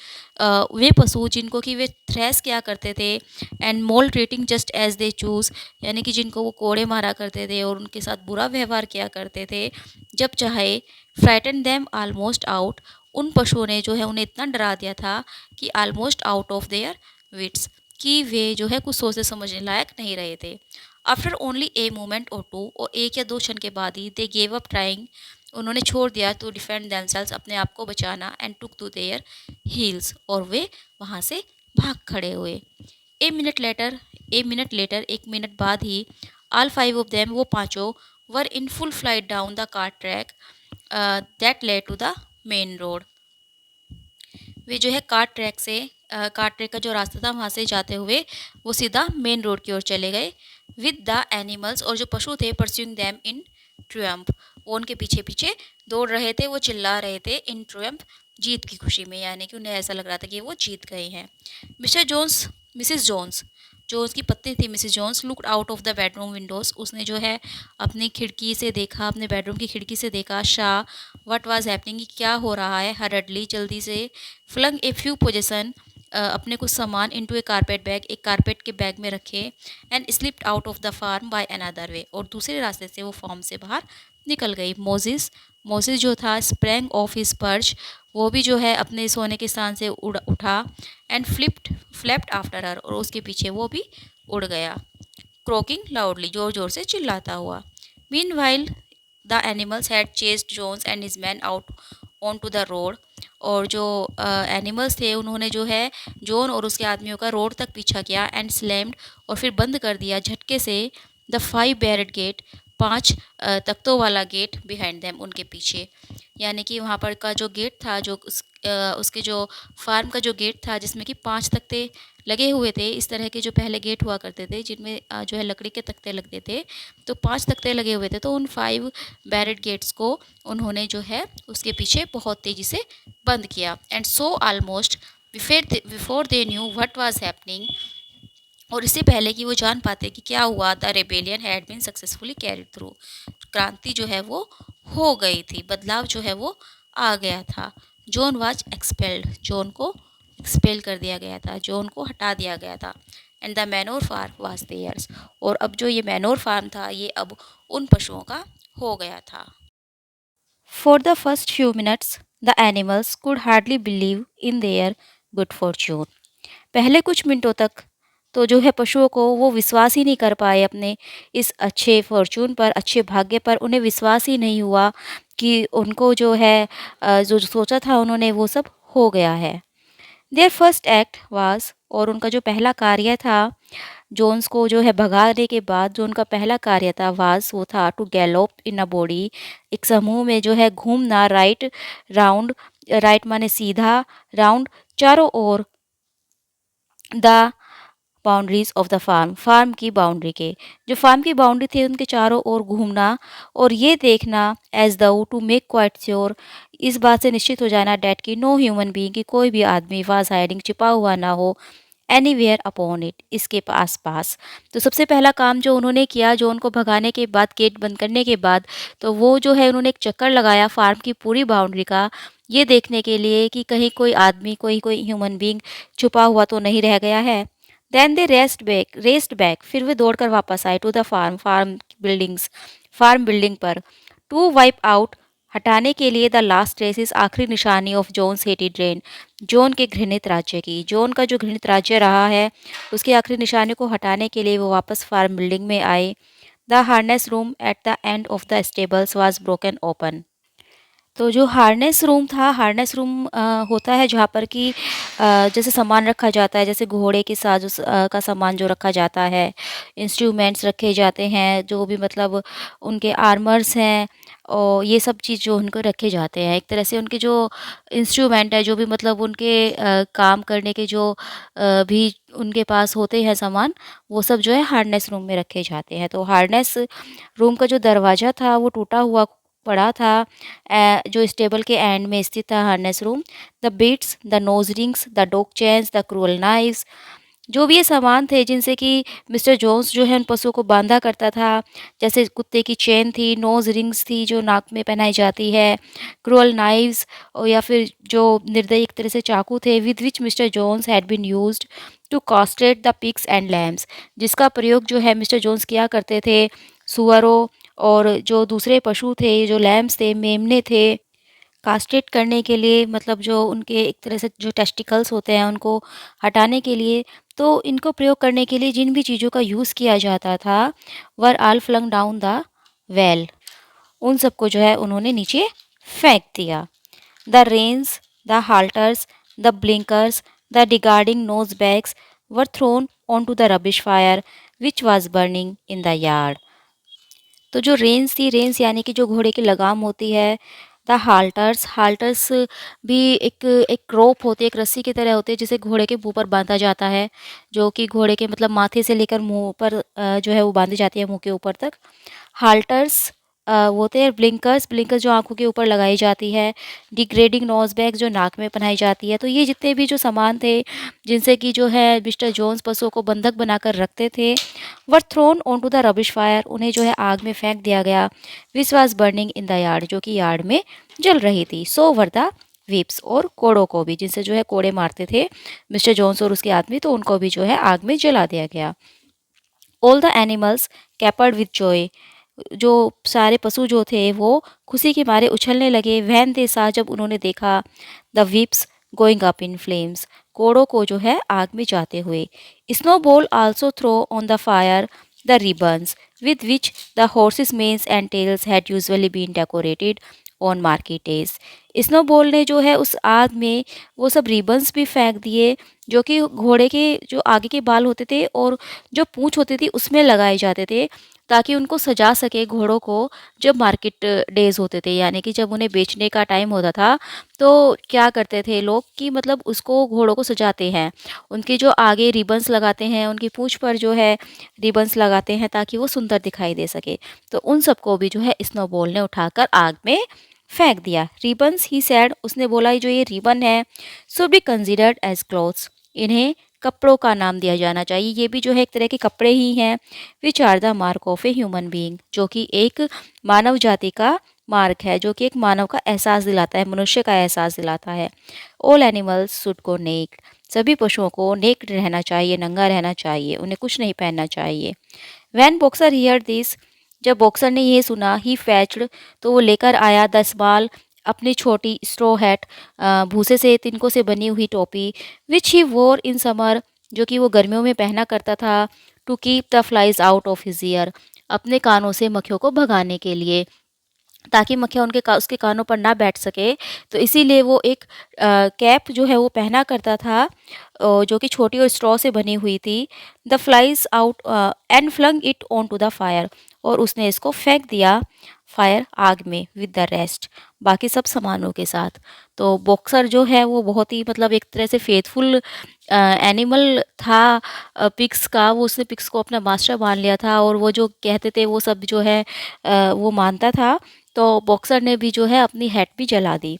वे पशु जिनको कि वे थ्रेस किया करते थे, and maltreating just as they choose, यानी कि जिनको वो कोड़े मारा करते थे और उनके साथ बुरा व्यवहार किया करते थे जब चाहे। फ्राइटन देम ऑलमोस्ट आउट, उन पशुओं ने जो है उन्हें इतना डरा दिया था कि almost out of their wits, कि वे जो है कुछ सोचने समझने लायक नहीं रहे थे। आफ्टर ओनली ए मोमेंट और टू, और एक या दो क्षण के बाद ही दे गेव अप ट्राइंग, उन्होंने छोड़ दिया टू डिफेंड देमसेल्स, अपने आप को बचाना, and took to their heels, और वे वहाँ से भाग खड़े हुए। ए मिनट लेटर, एक मिनट बाद ही, ऑल फाइव ऑफ देम, वो पांचों, were in full flight down the cart track that led to the main road. वे जो है कार ट्रैक का जो रास्ता था वहाँ से जाते हुए वो सीधा मेन रोड की ओर चले गए। विद द एनिमल्स, और जो पशु थे, परस्यूइंग दैम इन ट्रियम्फ, वो उनके पीछे पीछे दौड़ रहे थे, वो चिल्ला रहे थे इन ट्रियम्फ, जीत की खुशी में, यानी कि उन्हें ऐसा लग रहा था कि वो जीत गए हैं। मिस्टर जोन्स मिसिस जोन्स, जो उसकी पत्नी थी Mrs Jones, looked out of the bedroom windows, उसने जो है अपनी खिड़की से देखा, अपने बेडरूम की खिड़की से देखा। शाह व्हाट वाज हैपनिंग, क्या हो रहा है, हरडली, जल्दी से। फ्लंग ए फ्यू पोजेसन, अपने कुछ सामान इनटू ए कारपेट बैग, एक कारपेट के बैग में रखे। And slipped out of the farm by another way, और दूसरे रास्ते से वो फार्म से बाहर निकल गई। मोजिस मोजिस जो था, स्प्रैंग ऑफ हिज पर्च, वो भी जो है अपने सोने के स्थान से उठा। एंड फ्लेप्ट आफ्टर हर, और उसके पीछे वो भी उड़ गया। क्रोकिंग लाउडली, जोर जोर से चिल्लाता हुआ। Meanwhile the animals had chased Jones and his man out on to the road, और जो एनिमल्स थे उन्होंने जो है जॉन और उसके आदमियों का रोड तक पीछा किया। एंड स्लैम्ड, और फिर बंद कर दिया झटके से, द फाइव बैरिड गेट, पांच तख्तों वाला गेट, बिहाइंड देम, उनके पीछे। यानी कि वहाँ पर का जो गेट था, उसके जो फार्म का जो गेट था जिसमें कि पांच तख्ते लगे हुए थे, इस तरह के जो पहले गेट हुआ करते थे जिनमें जो है लकड़ी के तख्ते लगते थे, तो पांच तख्ते लगे हुए थे, तो उन फाइव बैरिड गेट्स को उन्होंने जो है उसके पीछे बहुत तेज़ी से बंद किया। And so almost before they knew what was happening, और इससे पहले कि वो जान पाते कि क्या हुआ, the rebellion had been successfully carried through, क्रांति जो है वो हो गई थी, बदलाव जो है वो आ गया था। जॉन वाज एक्सपेल्ड, जॉन को एक्सपेल कर दिया गया था, जॉन को हटा दिया गया था। And the Manor Farm was theirs, और अब जो ये मैनोर फार्म था ये अब उन पशुओं का हो गया था। For the first few minutes the animals could hardly believe in their good Fortune, पहले कुछ मिनटों तक तो जो है पशुओं को वो विश्वास ही नहीं कर पाए अपने इस अच्छे फॉर्चून पर, अच्छे भाग्य पर। उन्हें विश्वास ही नहीं हुआ कि उनको जो है जो सोचा था उन्होंने वो सब हो गया है। देयर फर्स्ट एक्ट वाज, और उनका जो पहला कार्य था जोन्स को जो है भगाने के बाद, जो उनका पहला कार्य था वाज, वो था टू गैलोप इन अ बॉडी, एक समूह में जो है घूमना, राइट राउंड, राइट माने सीधा, राउंड चारों ओर, the boundaries of the farm, farm की बाउंड्री के, जो फार्म की बाउंड्री थी उनके चारों ओर घूमना, और ये देखना एज दो टू मेक क्वाइट श्योर, इस बात से निश्चित हो जाना डैट की नो ह्यूमन बीइंग, की कोई भी आदमी वाज हाइडिंग, छिपा हुआ ना हो, एनीवेयर अपॉन इट, इसके पास पास। तो सबसे पहला काम जो उन्होंने किया, जो उनको भगाने के बाद, गेट बंद करने के बाद, तो वो जो है उन्होंने एक चक्कर लगाया फार्म की पूरी बाउंड्री का, ये देखने के लिए कि कहीं कोई आदमी, कोई कोई ह्यूमन बीइंग छुपा हुआ तो नहीं रह गया है। देन दे रेस्ड बैक, फिर वे दौड़कर वापस आए टू द फार्म बिल्डिंग पर, टू वाइप आउट, हटाने के लिए द लास्ट ट्रेसिस, आखिरी निशानी of Jones hated rain, zone के घृणित राज्य की, जोन का जो घृणित राज्य रहा है उसकी आखिरी निशानी को हटाने के लिए वो वापस फार्म बिल्डिंग में आए। The harness room at the end of the stables was broken open, तो जो हार्नेस रूम था, हार्नेस रूम होता है जहाँ पर कि जैसे सामान रखा जाता है, जैसे घोड़े के साज का सामान जो रखा जाता है, इंस्ट्रूमेंट्स रखे जाते हैं, जो भी मतलब उनके आर्मर्स हैं, और ये सब चीज़ जो उनको रखे जाते हैं, एक तरह से उनके जो इंस्ट्रूमेंट है, जो भी मतलब उनके काम करने के जो भी उनके पास होते हैं सामान, वो सब जो है हार्नेस रूम में रखे जाते हैं। तो हार्नेस रूम का जो दरवाज़ा था वो टूटा हुआ पड़ा था, जो स्टेबल के एंड में स्थित था harness room. The bits, the nose rings, the dog chains, the cruel knives, जो भी ये सामान थे जिनसे कि मिस्टर जोन्स जो है उन पशुओं को बांधा करता था, जैसे कुत्ते की चेन थी, नोज़ रिंग्स थी जो नाक में पहनाई जाती है, क्रूअल नाइव्स और या फिर जो निर्दयी एक तरह से चाकू थे with which Mister Jones had been used to castrate the pigs and lambs, जिसका प्रयोग जो है मिस्टर जोन्स किया करते थे सूअरों और जो दूसरे पशु थे, जो लैम्स थे, मेमने थे, कास्ट्रेट करने के लिए, मतलब जो उनके एक तरह से जो टेस्टिकल्स होते हैं उनको हटाने के लिए। तो इनको प्रयोग करने के लिए जिन भी चीज़ों का यूज़ किया जाता था were all flung down the well, उन सबको जो है उन्होंने नीचे फेंक दिया। The reins, the halters, the blinkers, the degrading nose bags were thrown on to the rubbish fire which was burning in the yard. तो जो रेंस थी, रेंस यानी कि जो घोड़े की लगाम होती है, द हाल्टर्स, हाल्टर्स भी एक एक रोप होती है, एक रस्सी की तरह होती है जिसे घोड़े के मुँह पर बाँधा जाता है, जो कि घोड़े के मतलब माथे से लेकर मुँह पर जो है वो बाँधी जाती है मुँह के ऊपर तक। हाल्टर्स वो होते हैं ब्लिंकर्स, ब्लिंकर्स जो आँखों के ऊपर लगाई जाती है, डिग्रेडिंग नोज़ बैग जो नाक में पहनाई जाती है। तो ये जितने भी जो सामान थे, जिनसे कि जो है मिस्टर जोन्स पशुओं को बंधक बनाकर रखते थे, were thrown on to the rubbish fire, उन्हें जो है आग में फेंक दिया गया। Which was burning in the yard, जो कि यार्ड में जल रही थी। सो वर द व्हीप्स, और कोड़ों को भी, जिनसे जो है कोड़े मारते थे मिस्टर जोन्स और उसके आदमी, तो उनको भी जो है आग में जला दिया गया। All the animals capered with joy, जो सारे पशु जो थे वो खुशी के मारे उछलने लगे। वैन दे सा, जब उन्होंने देखा the whips going up in flames, कोड़ों को जो है आग में जाते हुए। Snowball also throw on the fire the ribbons with which the horses' manes and tails had usually been decorated on market days. Snowball ने जो है उस आग में वो सब रिबन्स भी फेंक दिए जो कि घोड़े के जो आगे के बाल होते थे और जो पूंछ होती थी उसमें लगाए जाते थे, ताकि उनको सजा सके घोड़ों को जब मार्केट डेज होते थे, यानी कि जब उन्हें बेचने का टाइम होता था। तो क्या करते थे लोग कि मतलब उसको घोड़ों को सजाते हैं, उनके जो आगे रिबन्स लगाते हैं, उनकी पूंछ पर जो है रिबन्स लगाते हैं ताकि वो सुंदर दिखाई दे सके। तो उन सबको भी जो है स्नोबॉल ने उठाकर आग में फेंक दिया। रिबन्स ही सैड, उसने बोला जो ये रिबन है should be considered as clothes, इन्हें कपड़ों का नाम दिया जाना चाहिए। ये भी जो है एक तरह के कपड़े ही हैं। Which are the mark of a human being, जो कि एक मानव जाति का मार्क है, जो कि एक मानव का एहसास दिलाता है, मनुष्य का एहसास दिलाता है। All animals should go naked, सभी पशुओं को नेक्ड रहना चाहिए, नंगा रहना चाहिए, उन्हें कुछ नहीं पहनना चाहिए। वैन बॉक्सर हियर दिस, जब बॉक्सर ने ये सुना, ही फैच्ड, तो वो लेकर आया 10 बाल, अपनी छोटी स्ट्रॉ हैट, भूसे से तिनकों से बनी हुई टोपी, विच ही वोर इन समर, जो कि वो गर्मियों में पहना करता था, to keep the flies out of his ear, अपने कानों से मक्खियों को भगाने के लिए, ताकि मक्खियाँ उसके कानों पर ना बैठ सके। तो इसीलिए वो एक कैप जो है वो पहना करता था, जो कि छोटी और स्ट्रॉ से बनी हुई थी। The flies out and flung it on to the fire, और उसने इसको फेंक दिया फायर, आग में, विद द रेस्ट, बाकी सब सामानों के साथ। तो बॉक्सर जो है वो बहुत ही मतलब एक तरह से फेथफुल एनिमल था पिग्स का, वो उसने पिग्स को अपना मास्टर मान लिया था और वो जो कहते थे वो सब जो है वो मानता था। तो बॉक्सर ने भी जो है अपनी हेड भी जला दी।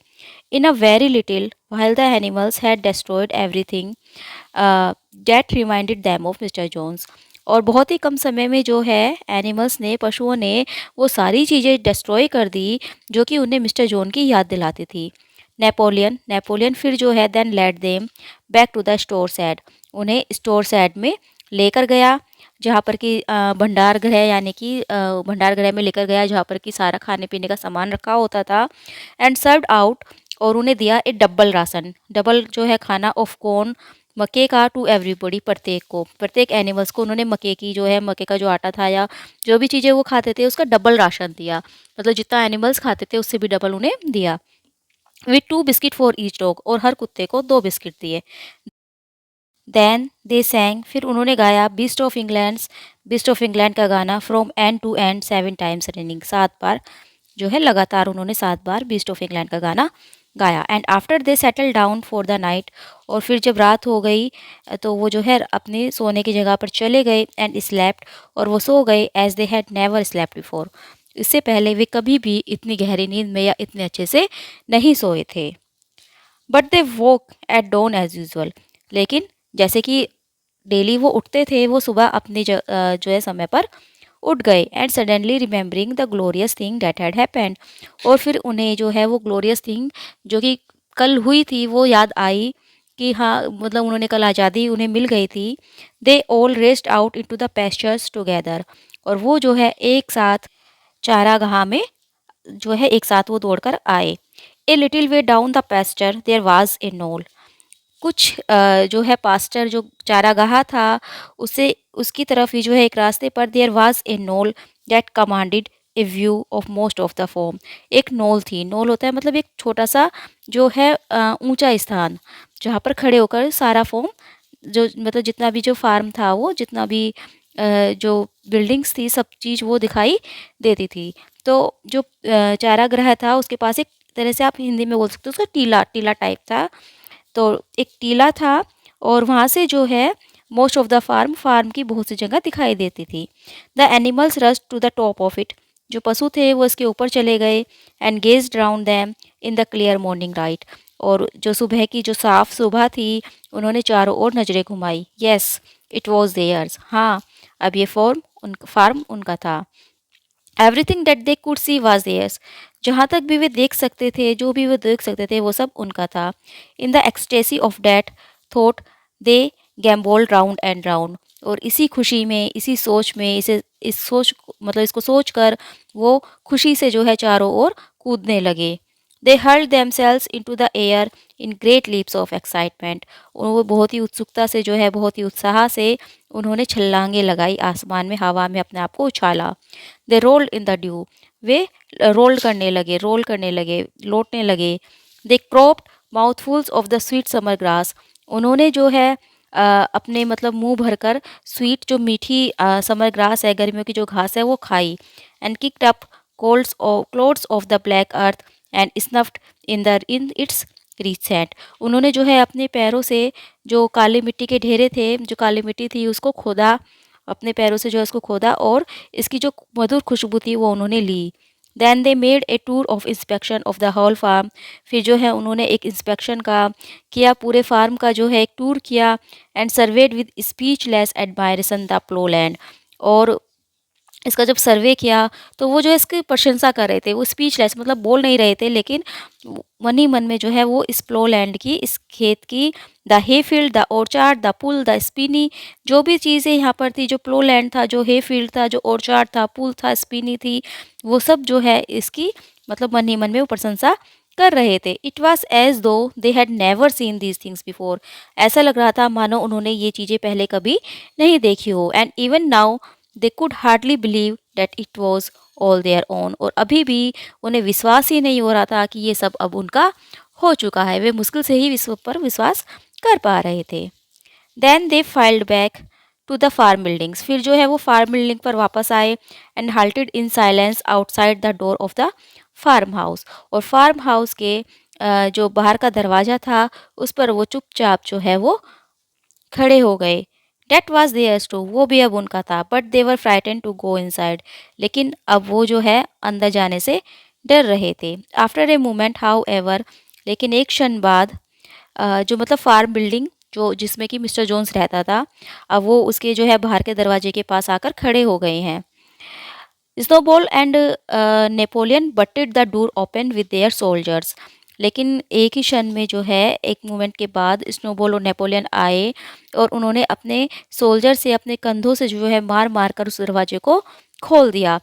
In a very little while the animals had destroyed everything that reminded them of Mr Jones, और बहुत ही कम समय में जो है एनिमल्स ने, पशुओं ने वो सारी चीज़ें डिस्ट्रॉय कर दी जो कि उन्हें मिस्टर जोन की याद दिलाती थी। नेपोलियन, नेपोलियन फिर जो है then let them back to the store shed, उन्हें स्टोर सैड में लेकर गया, जहाँ पर कि भंडार गृह, यानी कि भंडार गृह में लेकर गया जहाँ पर कि सारा खाने पीने का सामान रखा होता था। एंड सर्व्ड आउट, और उन्हें दिया एक डबल राशन, डबल जो है खाना ऑफ कॉर्न, मक्के का, टू एवरीबॉडी, प्रत्येक को, प्रत्येक एनिमल्स को उन्होंने मक्के की जो है, मक्के का जो आटा था या जो भी चीज़ें वो खाते थे उसका डबल राशन दिया, मतलब जितना एनिमल्स खाते थे उससे भी डबल उन्हें दिया। With 2 biscuit for each dog, और हर कुत्ते को 2 बिस्किट दिए। देन दे सैंग, फिर उन्होंने गाया beast of Englands, beast of England का गाना, from end to end 7 times running, 7 बार जो है लगातार उन्होंने 7 बार बीस्ट ऑफ इंग्लैंड का गाना गाया। And after they settle down for the night, और फिर जब रात हो गई तो वो जो है अपने सोने की जगह पर चले गए। एंड स्लेप्ट, और वो सो गए, as they had never slept before, इससे पहले वे कभी भी इतनी गहरी नींद में या इतने अच्छे से नहीं सोए थे। But they woke at dawn as usual, लेकिन जैसे कि डेली वो उठते थे, वो सुबह अपने जो है समय पर उठ गए। And suddenly remembering the glorious thing that had happened, और फिर उन्हें जो है वो ग्लोरियस थिंग जो कि कल हुई थी वो याद आई कि हाँ, मतलब उन्होंने कल आज़ादी उन्हें मिल गई थी। They all raced out into the pastures together, और वो जो है एक साथ चारागाह में जो है एक साथ वो दौड़कर आए। A little way down the pasture there was a knoll, कुछ जो है पास्टर जो चारागाह था उसे उसकी तरफ ही जो है एक रास्ते पर there was a knoll that commanded a view of most of the farm. एक नोल थी, नोल होता है मतलब एक छोटा सा जो है ऊंचा स्थान जहाँ पर खड़े होकर सारा फॉर्म जो मतलब जितना भी जो फार्म था वो जितना भी जो बिल्डिंग्स थी सब चीज़ वो दिखाई देती थी। तो जो चारागाह था उसके पास एक तरह से आप हिंदी में बोल सकते हो उसका टीला टीला टाइप था। तो एक टीला था और वहाँ से जो है मोस्ट ऑफ द फार्म की बहुत सी जगह दिखाई देती थी। The animals rush to the top of it, जो पशु थे वो इसके ऊपर चले गए। And gazed round them in the clear morning light, और जो सुबह की जो साफ सुबह थी उन्होंने चारों ओर नजरें घुमाई। यस, इट वॉज देयर्स, हाँ, अब ये फार्म उनका था। Everything that they could see was theirs, जहाँ तक भी वे देख सकते थे, जो भी वे देख सकते थे वो सब उनका था। In the ecstasy of that thought they gambolled round and round, और इसी खुशी में, इसी सोच में, इस सोच मतलब इसको सोच कर वो खुशी से जो है चारों ओर कूदने लगे। They hurled themselves into the air in great leaps of excitement, और वो बहुत ही उत्सुकता से जो है बहुत ही उत्साह से उन्होंने छलांगे लगाई आसमान में, हवा में अपने आप को उछाला। They rolled in the dew, वे रोल करने लगे, लौटने लगे। They cropped mouthfuls of the sweet summer grass, उन्होंने जो है अपने मतलब मुंह भरकर स्वीट जो मीठी समर ग्रास है, गर्मियों की जो घास है वो खाई। And kicked up clods of the black earth and snuffed in its rich scent, उन्होंने जो है अपने पैरों से जो काली मिट्टी के ढेरे थे, जो काली मिट्टी थी उसको खोदा, अपने पैरों से जो है उसको खोदा और इसकी जो मधुर खुशबू थी वो उन्होंने ली। Then they made a tour of inspection of the whole farm, फिर जो है उन्होंने एक इंस्पेक्शन का किया, पूरे फार्म का जो है एक टूर किया। And surveyed with speechless admiration the plough land, और इसका जब सर्वे किया तो वो जो है इसकी प्रशंसा कर रहे थे, वो स्पीचलेस मतलब बोल नहीं रहे थे, लेकिन मन ही मन में जो है वो इस प्लो लैंड की, इस खेत की, the hay field, the orchard, the pool, the spinney, जो भी चीज़ें यहाँ पर थी, जो प्लो लैंड था, जो हे फील्ड था, जो ऑर्चार्ड था, पुल था, स्पिनी थी, वो सब जो है इसकी मतलब मन ही मन में वो प्रशंसा कर रहे थे। इट वॉज एज दो दे had never seen these things before, ऐसा लग रहा था मानो उन्होंने ये चीज़ें पहले कभी नहीं देखी हो। And even now they could hardly believe that it was all their own, और अभी भी उन्हें विश्वास ही नहीं हो रहा था कि ये सब अब उनका हो चुका है, वे मुश्किल से ही विश्व पर विश्वास कर पा रहे थे। Then they filed back to the farm buildings, फिर जो है वो फार्म बिल्डिंग पर वापस आए। And halted in silence outside the door of the farm house, और फार्म हाउस के जो बाहर का दरवाज़ा था उस पर वो चुपचाप जो है वो खड़े हो गए। डेट वॉज देयर्स टू, वो भी अब उनका था। But they were frightened to go inside, लेकिन अब वो जो है अंदर जाने से डर रहे थे। After a moment how ever, लेकिन एक क्षण बाद जो मतलब फार्म बिल्डिंग जो जिसमें कि मिस्टर जोन्स रहता था, अब वो उसके जो है बाहर के दरवाजे के पास आकर खड़े हो गए हैं। Snowball and Napoleon butted the door open with their shoulders, लेकिन एक ही क्षण में जो है एक मोमेंट के बाद स्नोबॉल और नेपोलियन आए और उन्होंने अपने सोल्जर से अपने कंधों से जो है मार मार कर उस दरवाजे को खोल दिया।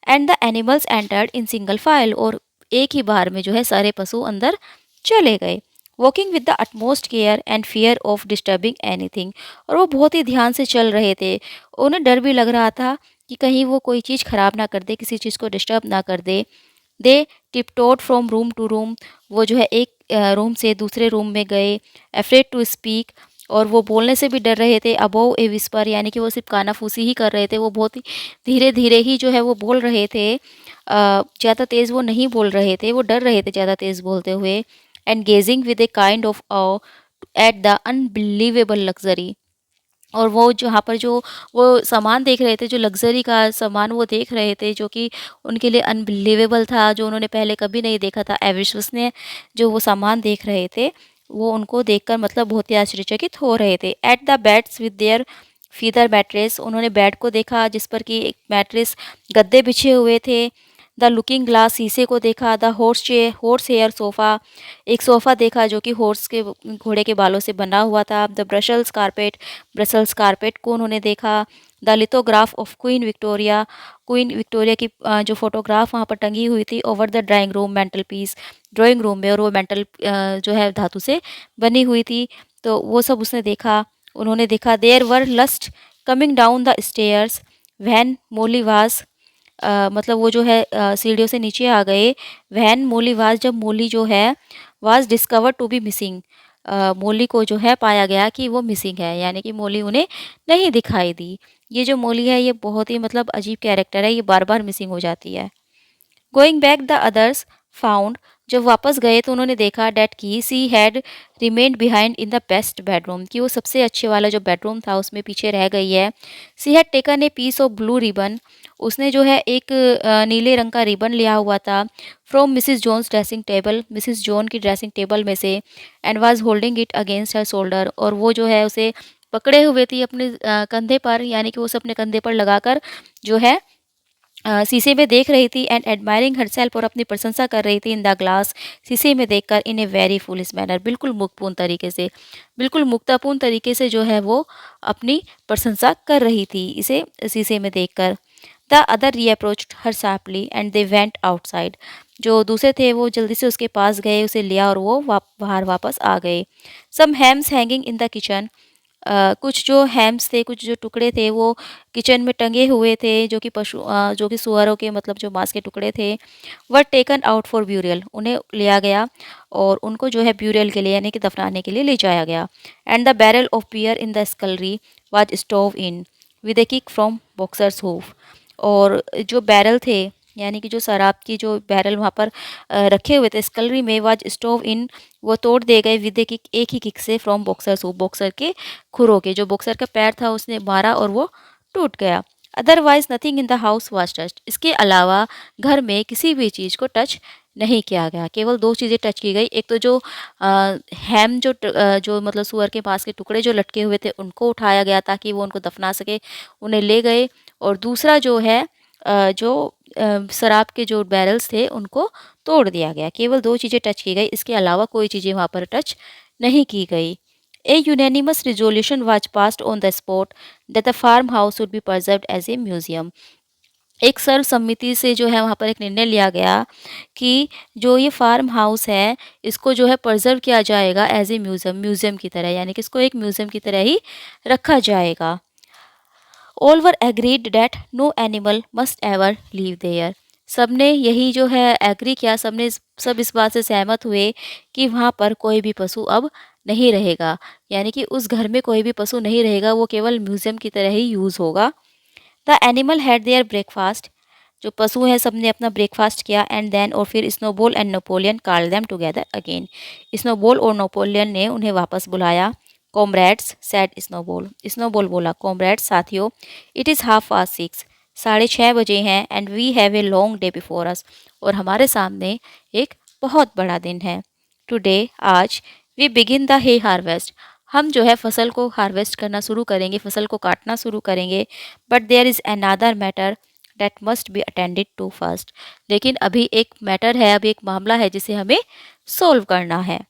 And the animals entered in single file, और एक ही बार में जो है सारे पशु अंदर चले गए। Walking with the utmost care and fear of disturbing anything, और वो बहुत ही ध्यान से चल रहे थे। उन्हें डर भी लग रहा था कि कहीं वो कोई चीज़ ख़राब ना कर दे, किसी चीज़ को डिस्टर्ब ना कर दे। दे टिपटोड फ्रॉम रूम टू रूम, वो जो है एक रूम से दूसरे रूम में गए। अफ्रेड टू स्पीक, और वो बोलने से भी डर रहे थे। अबोव ए विस्पर, यानी कि वो सिर्फ कानाफूसी ही कर रहे थे, वो बहुत ही धीरे धीरे ही जो है वो बोल रहे थे। ज़्यादा तेज़ वो नहीं बोल रहे थे, वो डर रहे थे ज़्यादा तेज़ बोलते हुए। And gazing with a kind of awe at the unbelievable luxury, और वो जहाँ पर जो वो सामान देख रहे थे, जो लग्ज़री का सामान वो देख रहे थे, जो कि उनके लिए अनबिलीवेबल था, जो उन्होंने पहले कभी नहीं देखा था, अविश्वसनीय जो वो सामान देख रहे थे, वो उनको देखकर मतलब बहुत ही आश्चर्यचकित हो रहे थे। At the beds with their feather mattress, उन्होंने बेड को देखा जिस पर कि एक मैट्रेस गद्दे बिछे हुए थे। द लुकिंग ग्लास, शीशे को देखा। द हॉर्स हेयर सोफ़ा, एक सोफ़ा देखा जो कि हॉर्स के घोड़े के बालों से बना हुआ था। द ब्रसल्स कारपेट को उन्होंने देखा। The lithograph of queen Victoria की जो फोटोग्राफ वहाँ पर टंगी हुई थी over the drawing room mental peace, drawing room में, और वो मेंटल जो है धातु से बनी हुई थी। तो वो सब उसने देखा। उन्होंने देखा there were just coming down the stairs when Mollie was, मतलब वो जो है सीढ़ियों से नीचे आ गए। वैन मोली वाज, जब मोली जो है was discover to be missing, Mollie को जो है पाया गया कि वो मिसिंग है, यानी कि मोली उन्हें नहीं दिखाई दी। ये जो मोली है ये बहुत ही मतलब अजीब कैरेक्टर है, ये बार बार मिसिंग हो जाती है। Going back the others found, जब वापस गए तो उन्होंने देखा डेट की she had remained behind in the best bedroom, कि वो सबसे अच्छे वाला जो बेडरूम था उसमें पीछे रह गई है। She had taken a piece of blue ribbon, उसने जो है एक नीले रंग का रिबन लिया हुआ था। From Mrs Jones dressing table, Mrs Jones की ड्रेसिंग टेबल में से। And was holding it against her shoulder, और वो जो है उसे पकड़े हुए थी अपने कंधे पर, यानी कि उसे अपने कंधे पर लगाकर जो है शीशे में देख रही थी। एंड एडमायरिंग हरसेल्फ, और अपनी प्रशंसा कर रही थी इन द ग्लास, शीशे में देखकर। इन ए वेरी फूलिश मैनर, बिल्कुल मुखपूर्ण तरीके से, बिल्कुल मुक्तापूर्ण तरीके से जो है वो अपनी प्रशंसा कर रही थी इसे शीशे में देखकर। The other reproached her sharply and they went outside, जो दूसरे थे वो जल्दी से उसके पास गए, उसे लिया और वो बाहर वापस आ गए। Some hams hanging in the kitchen, कुछ जो हैम्स थे, कुछ जो टुकड़े थे वो किचन में टंगे हुए थे, जो कि सुअरों के मतलब जो मांस के टुकड़े थे। Were taken out for burial, उन्हें लिया गया और उनको जो है ब्यूरियल के लिए यानी कि दफनाने के लिए ले जाया गया। And the barrel of beer in the scullery was stove in with a kick from Boxer's hoof, और जो बैरल थे यानी कि जो शराब की जो बैरल वहाँ पर रखे हुए थे स्कलरी में, वाज स्टोव इन, वो तोड़ दिए गए विद ए किक, एक ही किक से, फ्रॉम बॉक्सर्स हूफ, बॉक्सर के खुरों के, जो बॉक्सर का पैर था उसने मारा और वो टूट गया। Otherwise nothing in the house was touched, इसके अलावा घर में किसी भी चीज़ को टच नहीं किया गया। केवल दो चीज़ें टच की गई, एक तो जो हैम जो मतलब सुअर के पास के टुकड़े जो लटके हुए थे उनको उठाया गया ताकि वो उनको दफना सके, उन्हें ले गए। और दूसरा जो है जो शराब के जो बैरल्स थे उनको तोड़ दिया गया। केवल दो चीज़ें टच की गई, इसके अलावा कोई चीज़ें वहाँ पर टच नहीं की गई। A unanimous resolution was passed on the spot that the farmhouse should be preserved as a museum. एक सर्वसम्मति से जो है वहाँ पर एक निर्णय लिया गया कि जो ये फार्म हाउस है इसको जो है प्रिजर्व किया जाएगा एज ए म्यूज़ियम, म्यूज़ियम की तरह, यानी कि इसको एक म्यूज़ियम की तरह ही रखा जाएगा। All were agreed that no animal must ever live there, सबने यही जो है एग्री किया, सब इस बात से सहमत हुए कि वहाँ पर कोई भी पशु अब नहीं रहेगा, यानी कि उस घर में कोई भी पशु नहीं रहेगा, वो केवल म्यूज़ियम की तरह ही यूज़ होगा। The animal had there breakfast, जो पशु हैं सब ने अपना ब्रेकफास्ट किया। एंड देन, और फिर Snowball and Napoleon called them together again, Snowball और नेपोलियन ने उन्हें वापस बुलाया। कॉमरेड्स सेड स्नोबॉल, स्नोबॉल बोला कॉमरेड्स साथियों, इट इज़ 6:30, 6:30 बजे हैं। And we have a long day before us, और हमारे सामने एक बहुत बड़ा दिन है। टुडे, आज, we begin the hay harvest, हम जो है फसल को हार्वेस्ट करना शुरू करेंगे, फसल को काटना शुरू करेंगे। But there is another matter that must be attended to first, लेकिन अभी एक मैटर है, अभी एक मामला है जिसे हमें सोल्व करना है।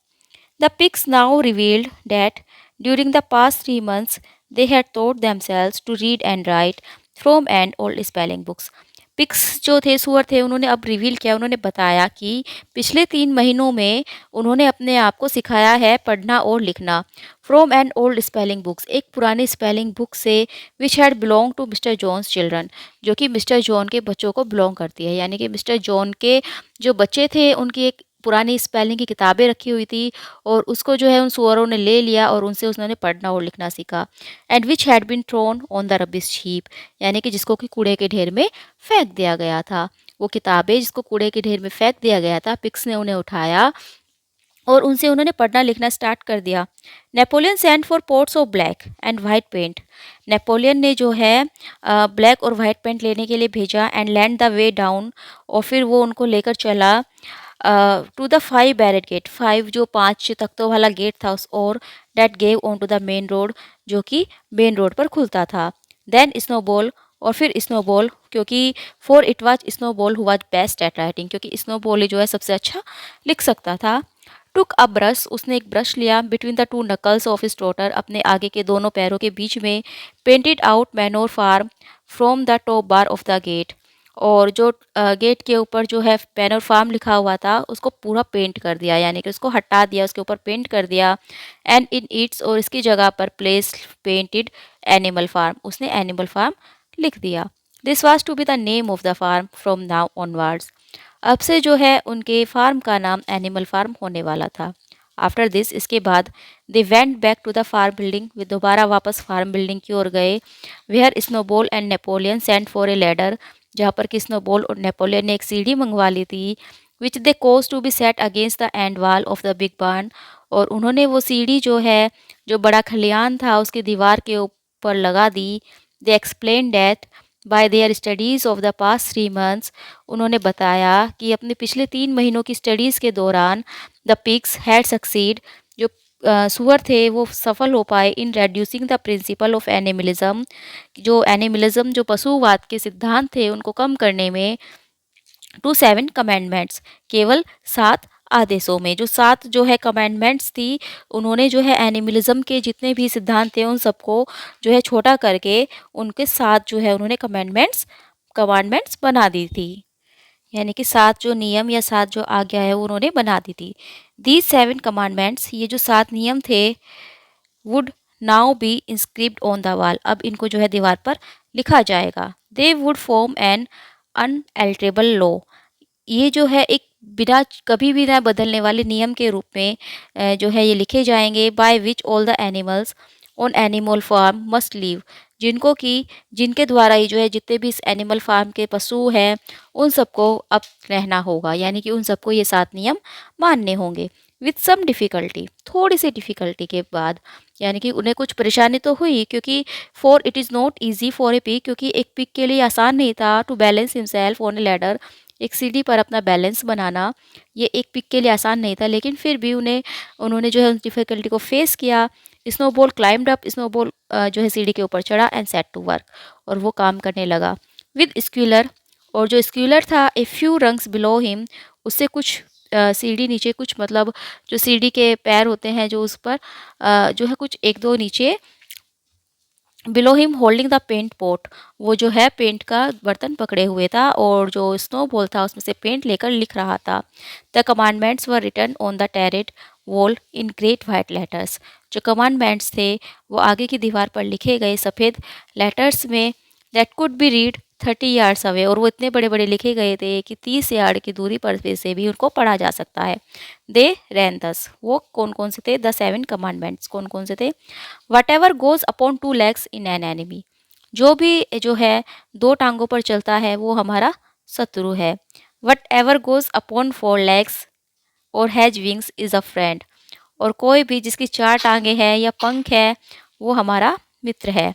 The pigs now revealed that during the past 3 months they had taught themselves to read and write from an old spelling books. Pigs जो थे, सुअर थे, उन्होंने अब रिवील किया, उन्होंने बताया कि पिछले 3 महीनों में उन्होंने अपने आप को सिखाया है पढ़ना और लिखना। From an old spelling books, एक पुरानी स्पेलिंग बुक से, which had belong to Mr Jones children, जो कि मिस्टर जॉन के बच्चों को बिलोंग करती है, यानी कि मिस्टर जॉन के जो बच्चे थे उनकी एक पुरानी स्पेलिंग की किताबें रखी हुई थी, और उसको जो है उन सुअरों ने ले लिया और उनसे उन्होंने पढ़ना और लिखना सीखा। And which had been thrown on the rubbish heap, यानी कि जिसको कि कूड़े के ढेर में फेंक दिया गया था। वो किताबें जिसको कूड़े के ढेर में फेंक दिया गया था, पिक्स ने उन्हें उठाया और उनसे उन्होंने पढ़ना लिखना स्टार्ट कर दिया। Napoleon send for pots of black and white paint, Napoleon ने जो है ब्लैक और वाइट पेंट लेने के लिए भेजा। And land the way down, और फिर वो उनको लेकर चला टू द 5 बैरिड गेट, 5 जो 5 तख्तों वाला गेट था उस, और that gave on to the main road, जो कि मेन रोड पर खुलता था। देन स्नोबॉल, और फिर स्नोबॉल, क्योंकि for it was snowball who was best at writing, क्योंकि स्नोबॉल ही जो है सबसे अच्छा लिख सकता था। टुक अ ब्रश, उसने एक ब्रश लिया, between the two knuckles of his trotter, अपने आगे के दोनों पैरों के बीच में, painted out Manor Farm from the top bar of the gate, और जो गेट के ऊपर जो है मैनोर फार्म लिखा हुआ था उसको पूरा पेंट कर दिया, यानी कि उसको हटा दिया, उसके ऊपर पेंट कर दिया। एंड इन इट्स, और इसकी जगह पर प्लेस पेंटेड एनिमल फार्म, उसने एनिमल फार्म लिख दिया। This was to be the name of the farm from now onwards, अब से जो है उनके फार्म का नाम एनिमल फार्म होने वाला था। आफ्टर दिस, इसके बाद, they went back to the farm building, वे दोबारा वापस फार्म बिल्डिंग की ओर गए। Where Snowball and Napoleon sent for a ladder, जहाँ पर कि स्नोबॉल और नेपोलियन ने एक सीढ़ी मंगवा ली थी। Which they caused to be set against the end wall of the big barn, और उन्होंने वो सीढ़ी जो है, जो बड़ा खलियान था उसकी दीवार के ऊपर लगा दी। They explain that by their studies of the past 3 months, उन्होंने बताया कि अपने पिछले 3 महीनों की स्टडीज़ के दौरान द पिग्स हैड सक्सीड, जो सुअर थे वो सफल हो पाए, in reducing the principle of Animalism, जो एनिमलिज्म जो पशुवाद के सिद्धांत थे उनको कम करने में, टू 7 कमेंडमेंट्स, केवल 7 आदेशों में, जो 7 जो है कमेंडमेंट्स थी, उन्होंने जो है एनिमलिज्म के जितने भी सिद्धांत थे उन सबको जो है छोटा करके उनके 7 जो है उन्होंने कमेंडमेंट्स कमांडमेंट्स बना दी थी, यानी कि 7 जो नियम या 7 जो आज्ञा है वो उन्होंने बना दी थी। दीज 7 कमांडमेंट्स, ये जो 7 नियम थे, would now be inscribed on the wall, अब इनको जो है दीवार पर लिखा जाएगा। They would form an unalterable law, ये जो है एक बिना कभी भी ना बदलने वाले नियम के रूप में जो है ये लिखे जाएंगे। By which all the animals on Animal Farm must live, जिनको कि जिनके द्वारा ही जो है जितने भी इस एनिमल फार्म के पशु हैं उन सबको अब रहना होगा, यानी कि उन सबको ये 7 नियम मानने होंगे। विथ सम डिफ़िकल्टी, थोड़ी सी डिफ़िकल्टी के बाद, यानी कि उन्हें कुछ परेशानी तो हुई, क्योंकि for it is not easy for a pig, क्योंकि एक पिग के लिए आसान नहीं था to balance himself on a ladder, एक सीढ़ी पर अपना बैलेंस बनाना, ये एक पिक के लिए आसान नहीं था, लेकिन फिर भी उन्होंने जो है उस डिफ़िकल्टी को फेस किया। स्नोबॉल क्लाइम्ड अप, स्नोबॉल जो है सीढ़ी के ऊपर चढ़ा, एंड सेट टू वर्क, और वो काम करने लगा। विद स्क्यूलर, और जो स्क्यूलर था a few rungs below him, उससे कुछ सीढ़ी नीचे, कुछ मतलब जो सीढ़ी के पैर होते हैं जो उस पर जो है कुछ 1-2 नीचे, below him holding the paint pot, वो जो है पेंट का बर्तन पकड़े हुए था, और जो स्नो बॉल था उसमें से पेंट लेकर लिख रहा था। The commandments were written on the tarred wall in great white letters, जो कमांडमेंट्स थे वो आगे की दीवार पर लिखे गए सफ़ेद लेटर्स में, that could be read 30 yards away, और वो इतने बड़े बड़े लिखे गए थे कि 30 यार्ड की दूरी पर से भी उनको पढ़ा जा सकता है। दे रैन दस, वो कौन कौन से थे, द 7 कमांडमेंट्स कौन कौन से थे। What ever goes upon 2 legs in an enemy, जो भी जो है 2 टांगों पर चलता है वो हमारा शत्रु है। What ever goes upon 4 legs और has wings is a friend, और कोई भी जिसकी 4 टांगे हैं या पंख है वो हमारा मित्र है।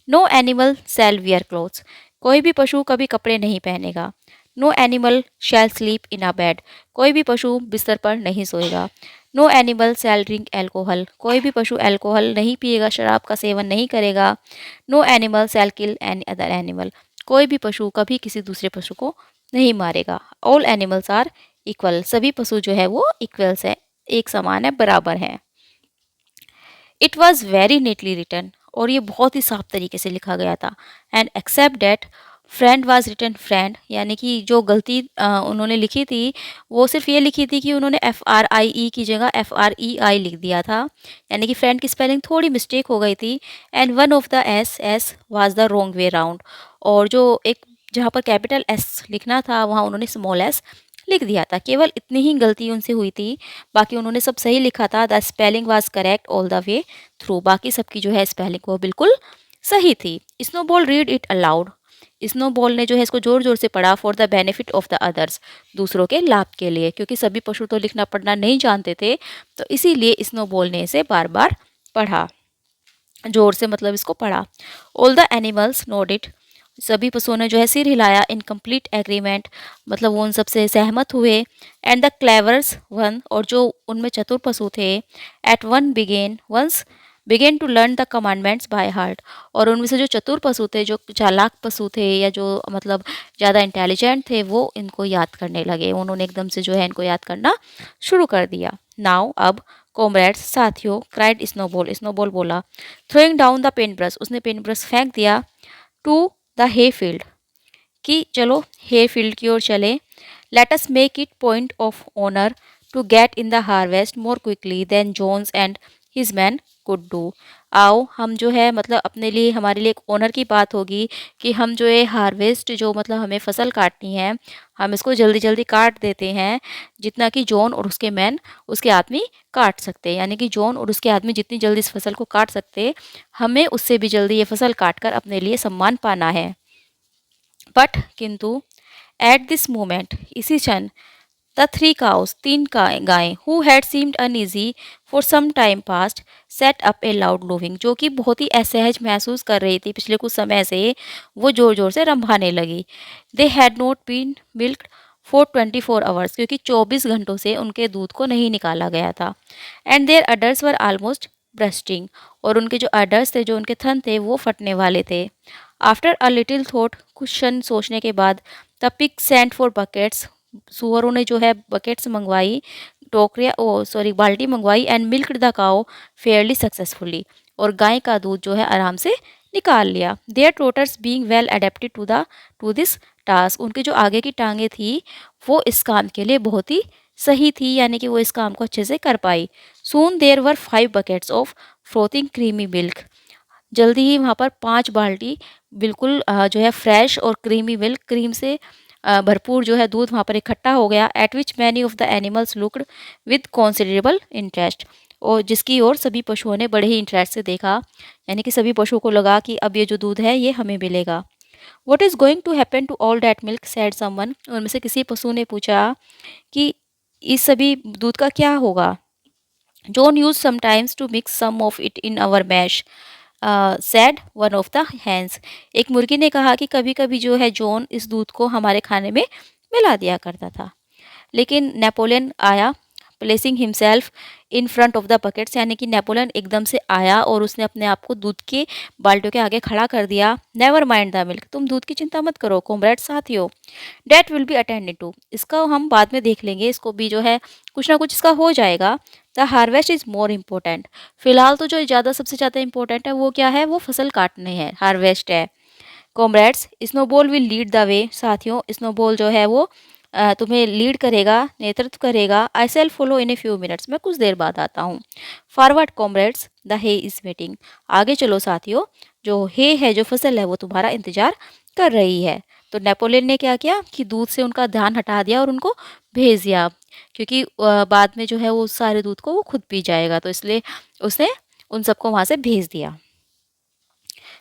No animal shall wear clothes, कोई भी पशु कभी कपड़े नहीं पहनेगा। No animal shall sleep in a bed, कोई भी पशु बिस्तर पर नहीं सोएगा। No animal shall drink alcohol, कोई भी पशु एल्कोहल नहीं पिएगा, शराब का सेवन नहीं करेगा। नो एनिमल शैल किल एनी अदर एनिमल, कोई भी पशु कभी किसी दूसरे पशु को नहीं मारेगा। ऑल एनिमल्स आर इक्वल, सभी पशु जो है वो इक्वल्स है, एक समान है, बराबर है। It was very neatly written, और ये बहुत ही साफ तरीके से लिखा गया था। And except that friend was written friend, यानी कि जो गलती उन्होंने लिखी थी वो सिर्फ ये लिखी थी कि उन्होंने FRIE की जगह FREI लिख दिया था, यानी कि फ्रेंड की स्पेलिंग थोड़ी मिस्टेक हो गई थी। And one of the S was the wrong way round, और जो एक जहाँ पर कैपिटल S लिखना था वहाँ उन्होंने स्मॉल s लिख दिया था। केवल इतनी ही गलती उनसे हुई थी, बाकी उन्होंने सब सही लिखा था। The spelling was correct all the way through, बाकी सबकी जो है स्पेलिंग वो बिल्कुल सही थी। Snowball read it allowed, snowball ने जो है इसको जोर जोर से पढ़ा। For the benefit of the others, दूसरों के लाभ के लिए, क्योंकि सभी पशु तो लिखना पढ़ना नहीं जानते थे, तो इसीलिए स्नोबॉल ने इसे बार बार पढ़ा, जोर से मतलब इसको पढ़ा। All the animals node it, सभी पशुओं ने जो है सिर हिलाया इन कंप्लीट एग्रीमेंट, मतलब वो उन सबसे सहमत हुए। एंड द क्लेवर्स वन, और जो उनमें चतुर पशु थे, at once began to learn the commandments by heart, और उनमें से जो चतुर पशु थे, जो चालाक पशु थे, या जो मतलब ज़्यादा इंटेलिजेंट थे, वो इनको याद करने लगे। उन्होंने एकदम से जो है इनको याद करना शुरू कर दिया। नाउ अब कॉमरेड्स, साथियों, क्राइड स्नोबॉल, स्नोबॉल बोला, throwing down the paint brush, उसने पेंट ब्रश फेंक दिया, टू द हे फील्ड, कि चलो हे फील्ड की ओर चले। Let us make it point of honour to get in the harvest more quickly than Jones and his man could do. आओ हम जो है मतलब अपने लिए, हमारे लिए एक ऑनर की बात होगी कि हम जो है हार्वेस्ट, जो मतलब हमें फसल काटनी है, हम इसको जल्दी जल्दी काट देते हैं, जितना कि जॉन और उसके मैन, उसके आदमी काट सकते हैं। यानी कि जॉन और उसके आदमी जितनी जल्दी इस फसल को काट सकते, हमें उससे भी जल्दी ये फसल काट कर अपने लिए सम्मान पाना है। बट किंतु एट दिस मोमेंट, इसी क्षण, द थ्री काउस, तीन गायें, who had seemed uneasy for some time past, set up a loud lowing, जो कि बहुत ही असहज महसूस कर रही थी पिछले कुछ समय से, वो जोर जोर से रंभाने लगी। They had not been milked for 24 hours, क्योंकि 24 घंटों से उनके दूध को नहीं निकाला गया था। And their udders were almost bursting, और उनके जो अडर्स थे, जो उनके थन थे, वो फटने वाले थे। आफ्टर अ लिटिल थॉट, कुछ क्षण सोचने के बाद, the pig sent for buckets, सुअरों ने जो है बकेट्स मंगवाई, टोकरियाँ, ओ सॉरी बाल्टी मंगवाई। And milked the cow fairly successfully, और गाय का दूध जो है आराम से निकाल लिया। Their trotters being well adapted to this task, उनकी जो आगे की टांगे थी, वो इस काम के लिए बहुत ही सही थी, यानी कि वो इस काम को अच्छे से कर पाई। Soon there were 5 buckets of frothing creamy milk, जल्दी ही वहाँ पर 5 बाल्टी बिल्कुल जो है फ्रेश और क्रीमी मिल्क, क्रीम से भरपूर जो है दूध वहाँ पर इकट्ठा हो गया। At which many of the animals looked with considerable interest, और जिसकी ओर सभी पशुओं ने बड़े ही इंटरेस्ट से देखा, यानी कि सभी पशुओं को लगा कि अब ये जो दूध है ये हमें मिलेगा। What is going to happen to all that milk, said someone, उनमें से किसी पशु ने पूछा कि इस सभी दूध का क्या होगा। John use sometimes to mix some of it in our mash, said one of the hens, एक मुर्गी ने कहा कि कभी कभी जो है जॉन इस दूध को हमारे खाने में मिला दिया करता था। लेकिन नेपोलियन आया, placing himself in front of the buckets, यानी कि नेपोलियन एकदम से आया और उसने अपने आप को दूध के बाल्टियों के आगे खड़ा कर दिया। नेवर माइंड द मिल्क, तुम दूध की चिंता मत करो कॉमरेड, साथियों, that will be attended to, इसका हम बाद में देख लेंगे, इसको भी जो है कुछ ना कुछ इसका हो जाएगा। The harvest is more important, फिलहाल तो जो ज़्यादा सबसे ज़्यादा इंपॉर्टेंट है वो क्या है, वो फसल काटने हैं, हार्वेस्ट है। Comrades, snowball will lead the way, साथियों स्नोबॉल जो है वो तुम्हें लीड करेगा, नेतृत्व करेगा। I shall follow in a few minutes, मैं कुछ देर बाद आता हूँ। Forward comrades, the hay is waiting, आगे चलो साथियों, जो हे है, जो फसल है, वो तुम्हारा इंतजार कर रही है। तो नेपोलियन ने क्या किया कि दूध से उनका ध्यान हटा दिया और उनको भेज दिया, क्योंकि बाद में जो है वो सारे दूध को वो खुद पी जाएगा, तो इसलिए उसने उन सबको वहाँ से भेज दिया।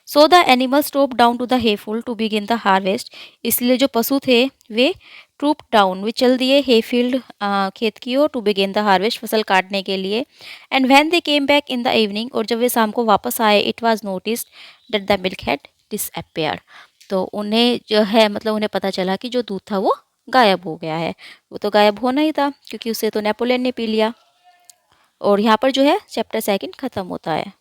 So the animal stop down to the hay field to begin the harvest, इसलिए जो पशु थे वे ट्रूप डाउन, वे चल दिए हे फील्ड, खेत की ओर, टू बिगिन द हार्वेस्ट, फसल काटने के लिए। And when they came back in the evening, और जब वे शाम को वापस आए, it was noticed that the milk had disappeared, तो उन्हें जो है मतलब उन्हें पता चला कि जो दूध था वो गायब हो गया है। वो तो गायब होना ही था क्योंकि उसे तो नेपोलियन ने पी लिया। और यहाँ पर जो है चैप्टर 2 खत्म होता है।